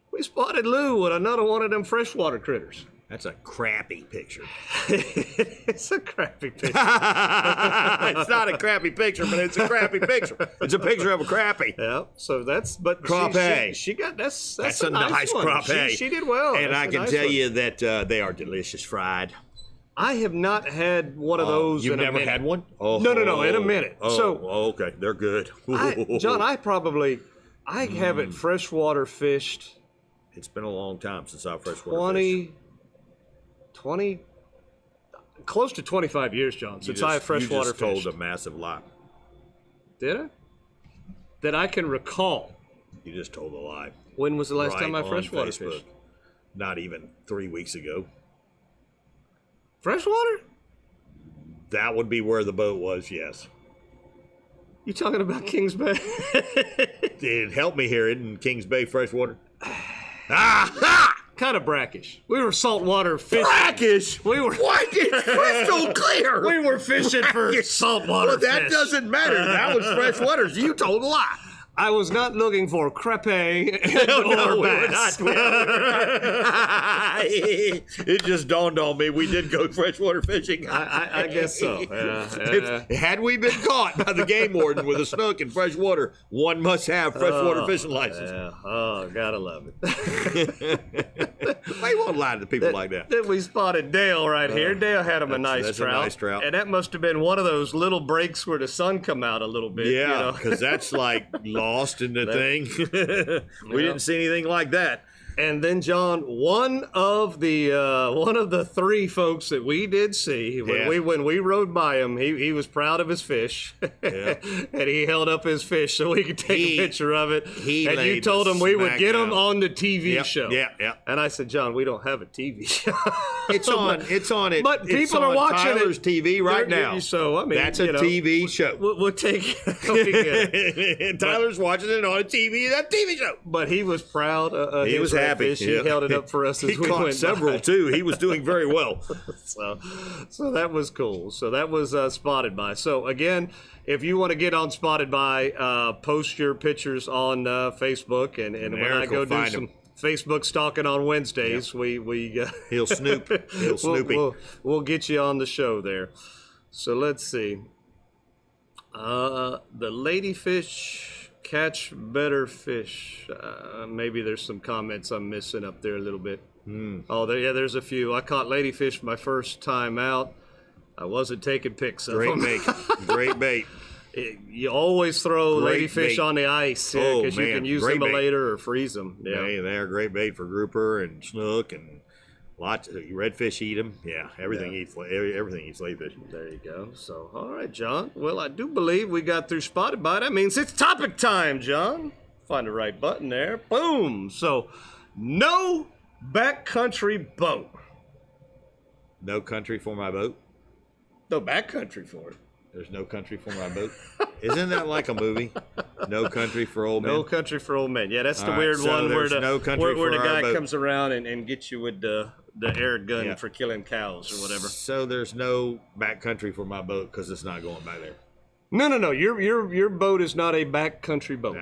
We spotted Lou with another one of them freshwater critters.
That's a crappy picture.
It's a crappy picture.
It's not a crappy picture, but it's a crappy picture. It's a picture of a crappie.
Yeah. So
crappie.
She got that's
a nice crappie.
She did well.
And I can tell you that they are delicious fried.
I have not had one of those.
You've
in a
never
minute.
had one? Oh,
no, in a minute.
Okay, they're good.
John, I haven't freshwater fished.
It's been a long time since I've freshwater fished.
20, close to 25 years, John, since I have freshwater fished.
You just told a massive lie.
Did I? That I can recall.
You just told a lie.
When was the last time I freshwater
Facebook.
fished?
Not even 3 weeks ago.
Freshwater?
That would be where the boat was, yes.
You talking about Kings Bay?
It helped me here, isn't Kings Bay freshwater?
Kind of brackish. We were saltwater fishing.
Brackish?
We were.
What? It's crystal clear.
We were fishing for saltwater fish.
Well, that doesn't matter. That was freshwater. So you told a lie.
I was not looking for crappie or bass.
It just dawned on me we did go freshwater fishing.
I guess so.
Had we been caught by the game warden with a snook in freshwater, one must have freshwater fishing license.
Yeah. Oh, gotta love it.
They won't lie to people like that.
Then we spotted Dale right here. Dale had him a nice trout.
A nice trout.
And that must have been one of those little breaks where the sun come out a little bit.
Yeah, because that's like lost in the thing. We didn't see anything like that.
And then John, one of the 3 folks that we did see when we rode by him, he was proud of his fish, and he held up his fish so we could take a picture of it. And you told him we would get him on the TV show.
Yeah.
And I said, John, we don't have a TV show.
It's on. It.
But
it's
people are
on
watching
Tyler's
it.
TV right now.
So I mean,
that's a TV show.
We'll take it.
Tyler's watching it on a TV. That TV show.
But he was proud.
He was happy.
He held it up for us as
he
we
caught
went
several
by.
too. He was doing very well.
So that was cool. So that was Spotted By. So again, if you want to get on Spotted By, post your pictures on Facebook, and when I
Eric
go
will
do
find
some
'em.
Facebook stalking on Wednesdays, we
He'll snoop. He'll snoopy.
we'll get you on the show there. So let's see. The ladyfish catch better fish. Maybe there's some comments I'm missing up there a little bit. Oh, there's a few. I caught ladyfish my first time out. I wasn't taking pics of
Great
them.
bait. Great bait.
You always throw
Great
ladyfish
bait.
on the ice
Oh,
because you
man,
can use
great
them
bait.
later or freeze them.
Yeah, they're great bait for grouper and snook and lots of redfish eat them. Yeah, everything eats ladyfish.
There you go. So, all right, John. Well, I do believe we got through Spotted By. That means it's topic time, John. Find the right button there. Boom. So, no backcountry boat.
No country for my boat.
No backcountry for it.
There's no country for my boat. Isn't that like a movie? No country for old men.
No country for old men. Yeah, that's the
All right,
weird
so
one where
there's
the
no country
where the
for our
guy
boat.
comes around and gets you with the air gun
Yeah.
for killing cows or whatever.
So there's no backcountry for my boat because it's not going back there.
No. Your boat is not a backcountry boat.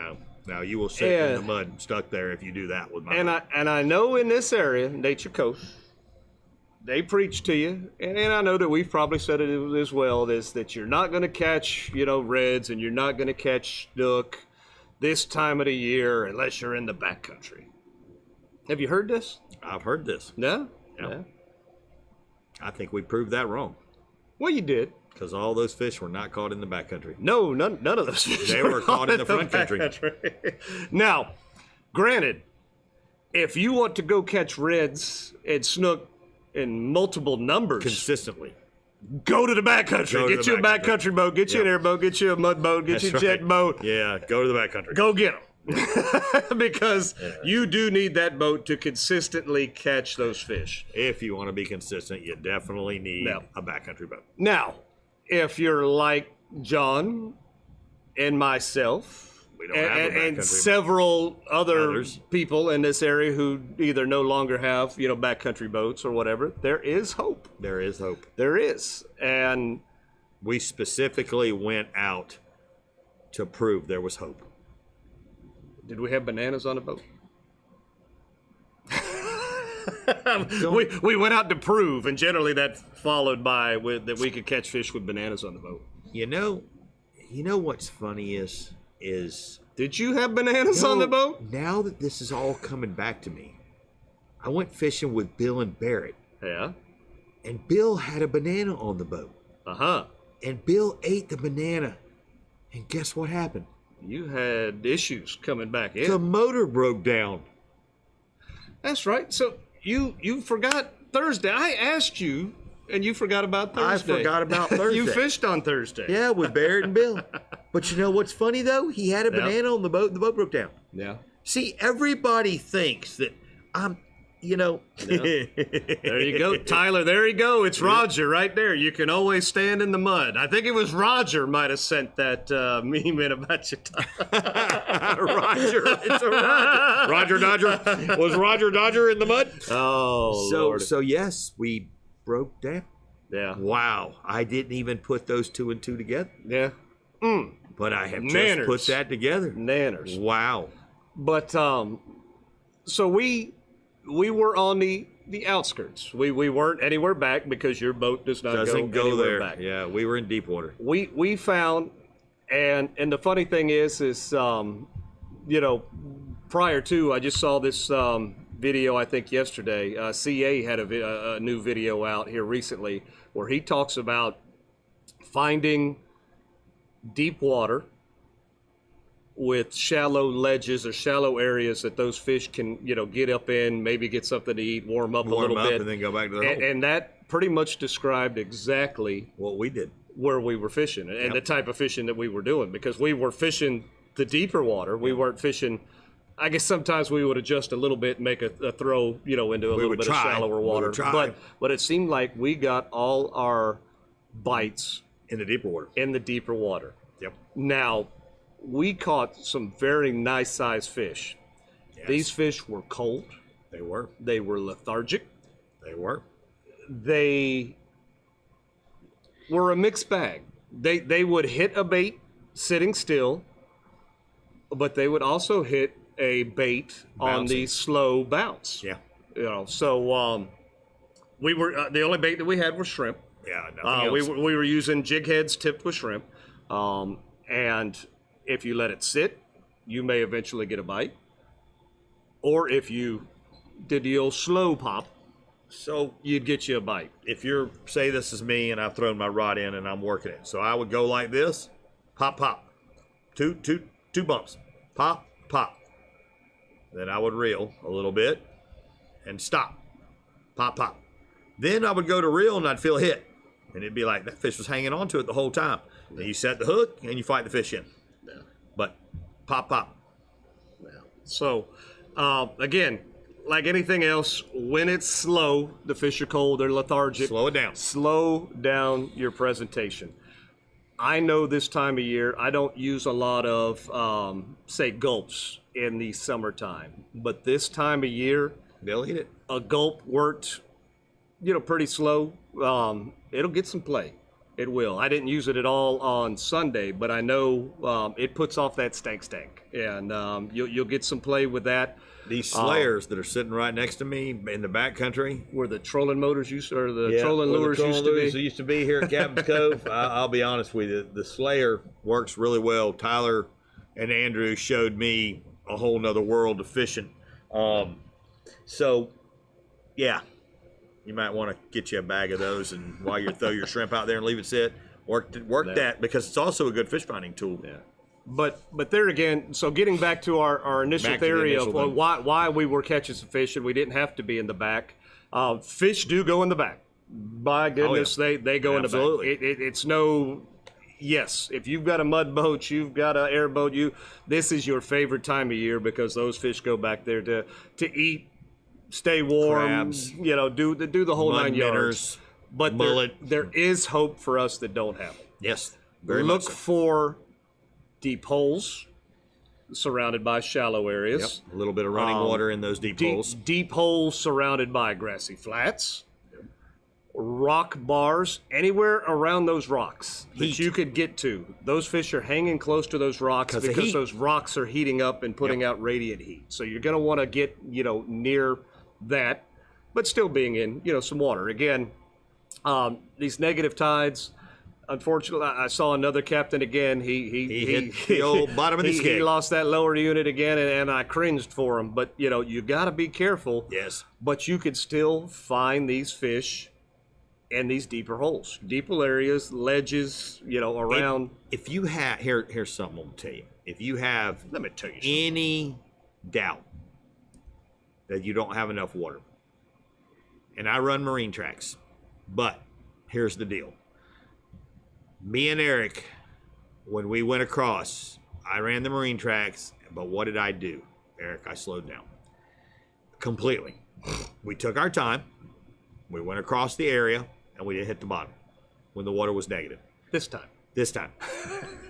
No, you will sit in the mud stuck there if you do that with my boat.
And I know in this area, Nature Coast, they preach to you, and I know that we've probably said it as well, is that you're not going to catch, reds, and you're not going to catch snook this time of the year unless you're in the backcountry. Have you heard this?
I've heard this.
No?
Yeah. I think we proved that wrong
Well, you did.
because all those fish were not caught in the backcountry.
No, none of those fish
They were caught in the front country.
backcountry. Now, granted, if you want to go catch reds and snook in multiple numbers,
Consistently.
go to the backcountry.
Go to
Get
the
you a
backcountry.
backcountry boat. Get you an airboat. Get you a mud boat. Get
That's
you a jet
right.
boat.
Yeah, go to the backcountry.
Go get them. Because you do need that boat to consistently catch those fish.
If you want to be consistent, you definitely need
Yeah.
a backcountry boat.
Now, if you're like John and myself,
We don't have a
and
backcountry
several
Others.
people in this area who either no longer have, backcountry boats or whatever, there is hope.
There is hope.
There is. And
We specifically went out to prove there was hope.
did we have bananas on the boat? we went out to prove, and generally that followed by that we could catch fish with bananas on the boat.
You know what's funny is
Did you have bananas on the boat?
Now that this is all coming back to me, I went fishing with Bill and Barrett,
Yeah.
and Bill had a banana on the boat,
Uh-huh.
and Bill ate the banana, and guess what happened?
You had issues coming back in.
The motor broke down.
That's right. So you forgot Thursday. I asked you, and you forgot about Thursday.
I forgot about Thursday.
You fished on Thursday.
Yeah, with Barrett and Bill. But you know what's funny though? He had a banana on the boat, and the boat broke down.
Yeah.
See, everybody thinks that I'm,
There you go, Tyler. There you go. It's Roger right there. You can always stand in the mud. I think it was Roger might have sent that meme in about you, Tyler.
Roger. It's a Roger. Roger Dodger. Was Roger Dodger in the mud?
Oh, Lord.
So yes, we broke down.
Yeah.
Wow. I didn't even put those two and two together.
Yeah.
But I have just
Nanners.
put that together.
Nanners.
Wow.
But so we were on the outskirts. We weren't anywhere back because your boat does not
Doesn't
go
go
anywhere
there.
back.
Yeah, we were in deep water.
We found, and the funny thing is prior to, I just saw this video I think yesterday. CA had a new video out here recently where he talks about finding deep water with shallow ledges or shallow areas that those fish can, get up in, maybe get something to eat, warm up a little bit,
and then go back to the hole.
and that pretty much described exactly
What we did.
where we were fishing and the type of fishing that we were doing, because we were fishing the deeper water. We weren't fishing I guess sometimes we would adjust a little bit and make a throw, into a little bit of shallower water. But it seemed like we got all our bites
in the deeper water.
Yep. Now, we caught some very nice sized fish. Yes. These fish were cold.
They were.
They were lethargic.
They were.
They were a mixed bag. They would hit a bait sitting still, but they would also hit a bait on the slow bounce.
Yeah.
So we were the only bait that we had was shrimp.
Yeah, nothing else.
We were using jig heads tipped with shrimp, and if you let it sit, you may eventually get a bite. Or if you did the old slow pop, so you'd get you a bite.
If you're, say this is me and I've thrown my rod in and I'm working it, so I would go like this, pop, pop, two bumps, pop, pop. Then I would reel a little bit and stop, pop, pop. Then I would go to reel and I'd feel a hit. And it'd be like that fish was hanging on to it the whole time. Then you set the hook and you fight the fish in. Yeah. But pop, pop.
Yeah. So, again, like anything else, when it's slow, the fish are cold, they're lethargic.
Slow it down.
Slow down your presentation. I know this time of year, I don't use a lot of, say, gulps in the summertime. But this time of year,
they'll eat it.
A gulp worked, pretty slow. It'll get some play. It will. I didn't use it at all on Sunday, but I know it puts off that stank, and you'll get some play with that.
These slayers that are sitting right next to me in the backcountry,
where the trolling motors trolling lures
used to be here at Captain's Cove. I'll be honest with you, the slayer works really well. Tyler and Andrew showed me a whole nother world of fishing. So, yeah. You might want to get you a bag of those, and while you throw your shrimp out there and leave it sit, work that because it's also a good fish finding tool.
Yeah. But there again, so getting back to our initial theory of why we were catching some fish and we didn't have to be in the back. Fish do go in the back. By goodness, they go in the back. It's no. Yes, if you've got a mud boat, you've got an airboat, this is your favorite time of year because those fish go back there to eat. Stay warm, crabs, do the whole 9 yards. But there is hope for us that don't have it.
Yes,
very much so. Look for deep holes surrounded by shallow areas.
Yep. A little bit of running water in those deep holes.
Deep holes surrounded by grassy flats. Rock bars, anywhere around those rocks that you could get to. Those fish are hanging close to those rocks because those rocks are heating up and putting out radiant heat. So you're going to want to get, near that, but still being in, some water. Again, these negative tides, unfortunately, I saw another captain again. He
hit the old bottom of the skid.
He lost that lower unit again, and I cringed for him. But, you got to be careful.
Yes.
But you could still find these fish in these deeper holes, deeper areas, ledges, around.
If you have, here's something I'm going to tell you. If you have any doubt that you don't have enough water, and I run marine tracks, but here's the deal. Me and Eric, when we went across, I ran the marine tracks, but what did I do? Eric, I slowed down completely. We took our time. We went across the area, and we didn't hit the bottom when the water was negative.
This time.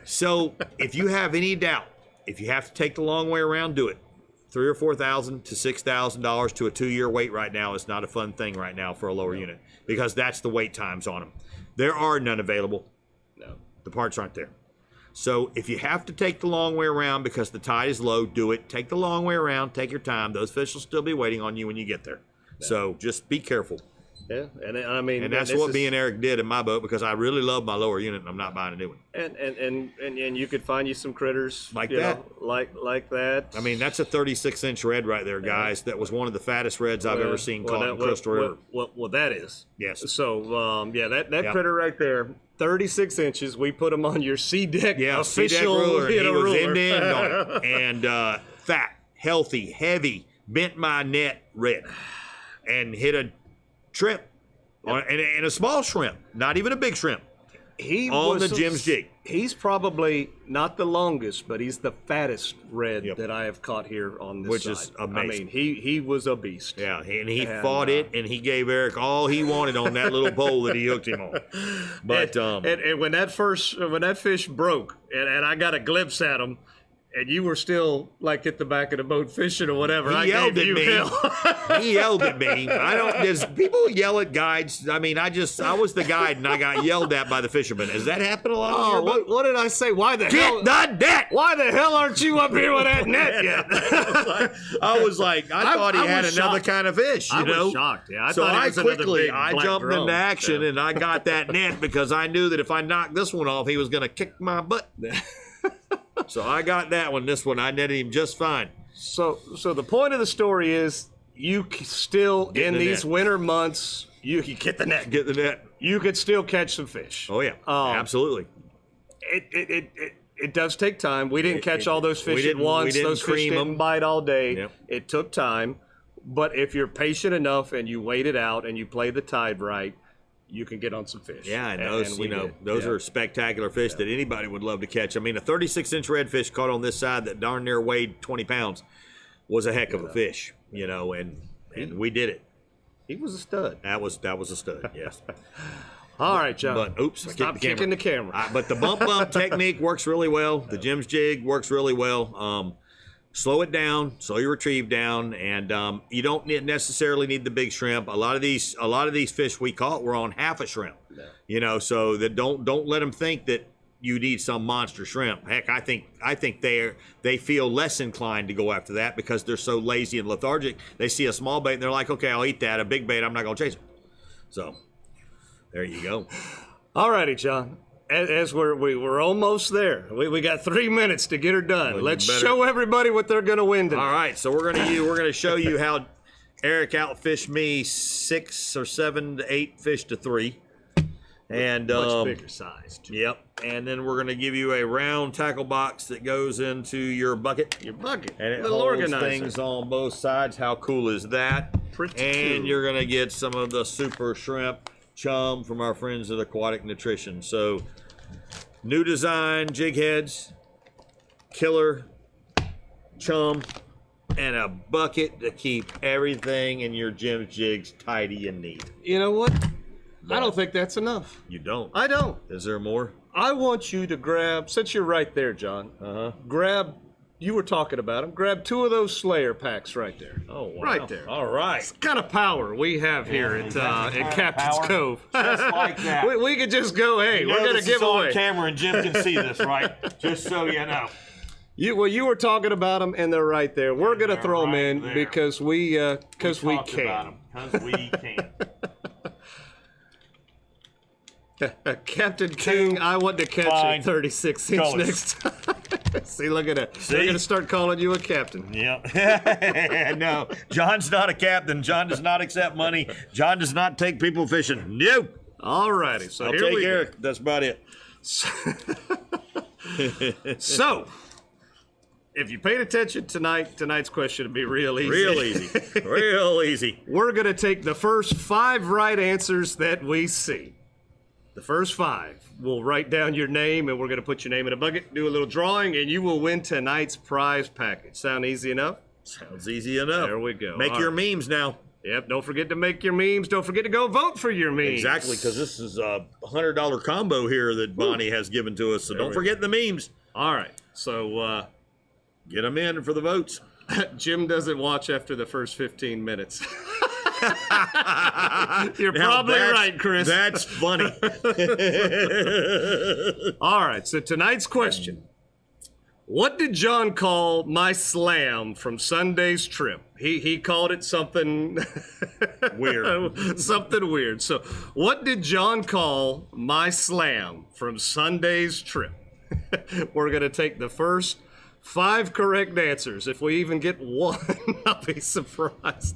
So if you have any doubt, if you have to take the long way around, do it. $3,000 or $4,000 to $6,000 to a 2-year wait right now is not a fun thing right now for a lower unit because that's the wait times on them. There are none available.
No.
The parts aren't there. So if you have to take the long way around because the tide is low, do it. Take the long way around. Take your time. Those fish will still be waiting on you when you get there. Yeah. So just be careful.
Yeah, and I mean,
and that's what me and Eric did in my boat because I really love my lower unit and I'm not buying a new one.
And you could find you some critters
like that,
like that.
I mean, that's a 36-inch red right there, guys. That was one of the fattest reds I've ever seen caught in Crystal River.
Well, that is.
Yes.
So that critter right there, 36 inches. We put him on your C deck official
ruler. He was
ruler.
end to end on it, and fat, healthy, heavy, bent my net red, and hit a shrimp, and a small shrimp, not even a big shrimp.
He
on
was
the Jim's jig.
He's probably not the longest, but he's the fattest red that I have caught here on this
Which
side.
is amazing.
I mean, he was a beast.
Yeah, and he fought it, and he gave Eric all he wanted on that little pole that he hooked him on. But
and when that fish broke, and I got a glimpse at him, and you were still like at the back of the boat fishing or whatever.
He yelled at me. He yelled at me. Does people yell at guides? I mean, I was the guide and I got yelled at by the fishermen. Has that happened a lot?
Oh, what did I say? Why the hell?
Get the net!
Why the hell aren't you up here with that net yet?
I was like, I thought he had another kind of fish, you know?
I was shocked. Yeah,
I jumped into action and I got that net because I knew that if I knocked this one off, he was going to kick my butt. So I got that one. This one, I netted him just fine.
So the point of the story is, you still in these winter months, you get the net.
Get the net.
You could still catch some fish.
Oh yeah, absolutely.
It does take time. We didn't catch all those fish at once. Those fish didn't bite all day.
Yep.
It took time, but if you're patient enough and you wait it out and you play the tide right, you can get on some fish.
Yeah, and those are spectacular fish that anybody would love to catch. I mean, a 36-inch redfish caught on this side that darn near weighed 20 pounds was a heck of a fish, you know, and we did it.
He was a stud.
That was a stud, yes.
All right, John.
But oops,
stop kicking the camera.
But the bump technique works really well. The Jim's jig works really well. Slow it down, slow your retrieve down, and you don't necessarily need the big shrimp. A lot of these fish we caught were on half a shrimp, you know. So that don't let them think that you need some monster shrimp. Heck, I think they feel less inclined to go after that because they're so lazy and lethargic. They see a small bait and they're like, okay, I'll eat that. A big bait, I'm not gonna chase it. So there you go.
All righty, John. As we're almost there. We got 3 minutes to get her done.
Well,
let's show everybody what they're gonna win tonight.
All right, so we're gonna show you how Eric outfished me 6 or 7 to 8 fish to 3, and
much bigger size. Too.
Yep, and then we're gonna give you a round tackle box that goes into your bucket.
Your bucket.
And it
little
holds
organizer.
things on both sides. How cool is that?
Pretty
and
cool.
You're gonna get some of the super shrimp chum from our friends at Aquatic Nutrition. So, new design jig heads, killer chum, and a bucket to keep everything in your Jim's jigs tidy and neat.
You know what? I don't think that's enough.
You don't?
I don't.
Is there more?
I want you to grab, since you're right there, John, grab, you were talking about them, grab 2 of those Slayer packs right there.
Oh, wow.
Right there.
All right.
It's kind of power we have here at Captain's
power.
Cove.
Just like that.
we could just go, hey,
You
we're
know
going to
this
give
is on
away.
camera and Jim can see this, right? Just so you know.
You were talking about them, and they're right there. We're going to
they're
throw them
right
in
there.
because we
Talked
can.
about 'em, 'cause we can.
Captain King, I want to catch
fine
a 36-inch
colors.
next time. See, look at that.
See?
We're going to start calling you a captain.
Yeah. No, John's not a captain. John does not accept money. John does not take people fishing. No.
All righty. So
I'll
here
take
we go.
Eric. That's about it.
So, if you paid attention tonight's question will be real easy.
Real easy. Real easy.
We're going to take the first 5 right answers that we see. The first 5. We'll write down your name, and we're going to put your name in a bucket, do a little drawing, and you will win tonight's prize package. Sound easy enough?
Sounds easy enough.
There we go.
Make
All
your
right.
memes now.
Yep, don't forget to make your memes. Don't forget to go vote for your memes.
Exactly, because this is a $100 combo here that Bonnie has given to us. So don't
we
forget the memes.
All right. So,
Get them in for the votes.
Jim doesn't watch after the first 15 minutes. You're
Now
probably
that's-
right, Chris.
That's funny.
All right, so tonight's question. What did John call my slam from Sunday's trip? He called it something
Weird.
something weird. So, what did John call my slam from Sunday's trip? We're going to take the first 5 correct answers. If we even get one, I'll be surprised.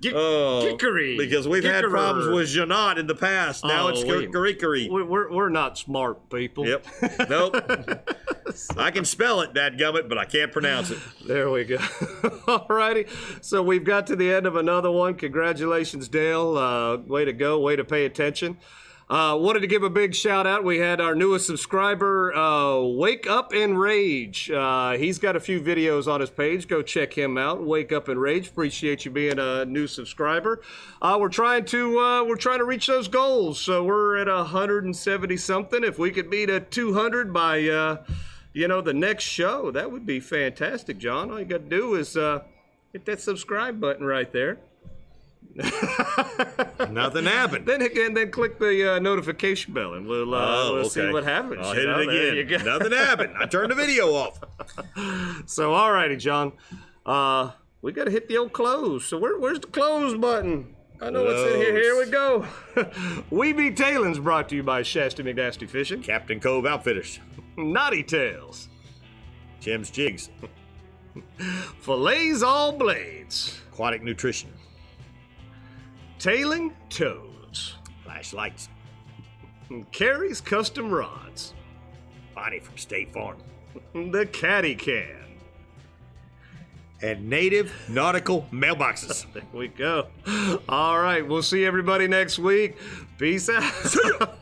Kickery.
Because we've had
Kickerer.
problems with Janot in the past. Now it's Karrie.
We're not smart people.
Yep. Nope. I can spell it, dadgummit, but I can't pronounce it.
There we go. Alrighty. So we've got to the end of another one. Congratulations, Dale. Way to go. Way to pay attention. Wanted to give a big shout out. We had our newest subscriber, Wake Up and Rage. He's got a few videos on his page. Go check him out. Wake Up and Rage. Appreciate you being a new subscriber. We're trying to reach those goals. So we're at 170 something. If we could beat a 200 by the next show, that would be fantastic, John. All you got to do is hit that subscribe button right there.
Nothing happened.
Then click the notification bell, and we'll see what happens.
I'll hit it again. Nothing happened. I turned the video off.
So, alrighty, John. We got to hit the old close. So, where's the close button? I know it's in here. Here we go. We Be Tailin's brought to you by Shasta McNasty Fishing,
Captain Cove Outfitters,
Knotty Tails,
Jim's Jigs,
Filletzall Blades,
Aquatic Nutrition,
Tailin Toads,
Plash Lights,
Karrie's Custom Rods,
Bonnie from State Farm,
the Caddycan.
and native Nautical Mailboxes.
There we go. All right, we'll see everybody next week. Peace out.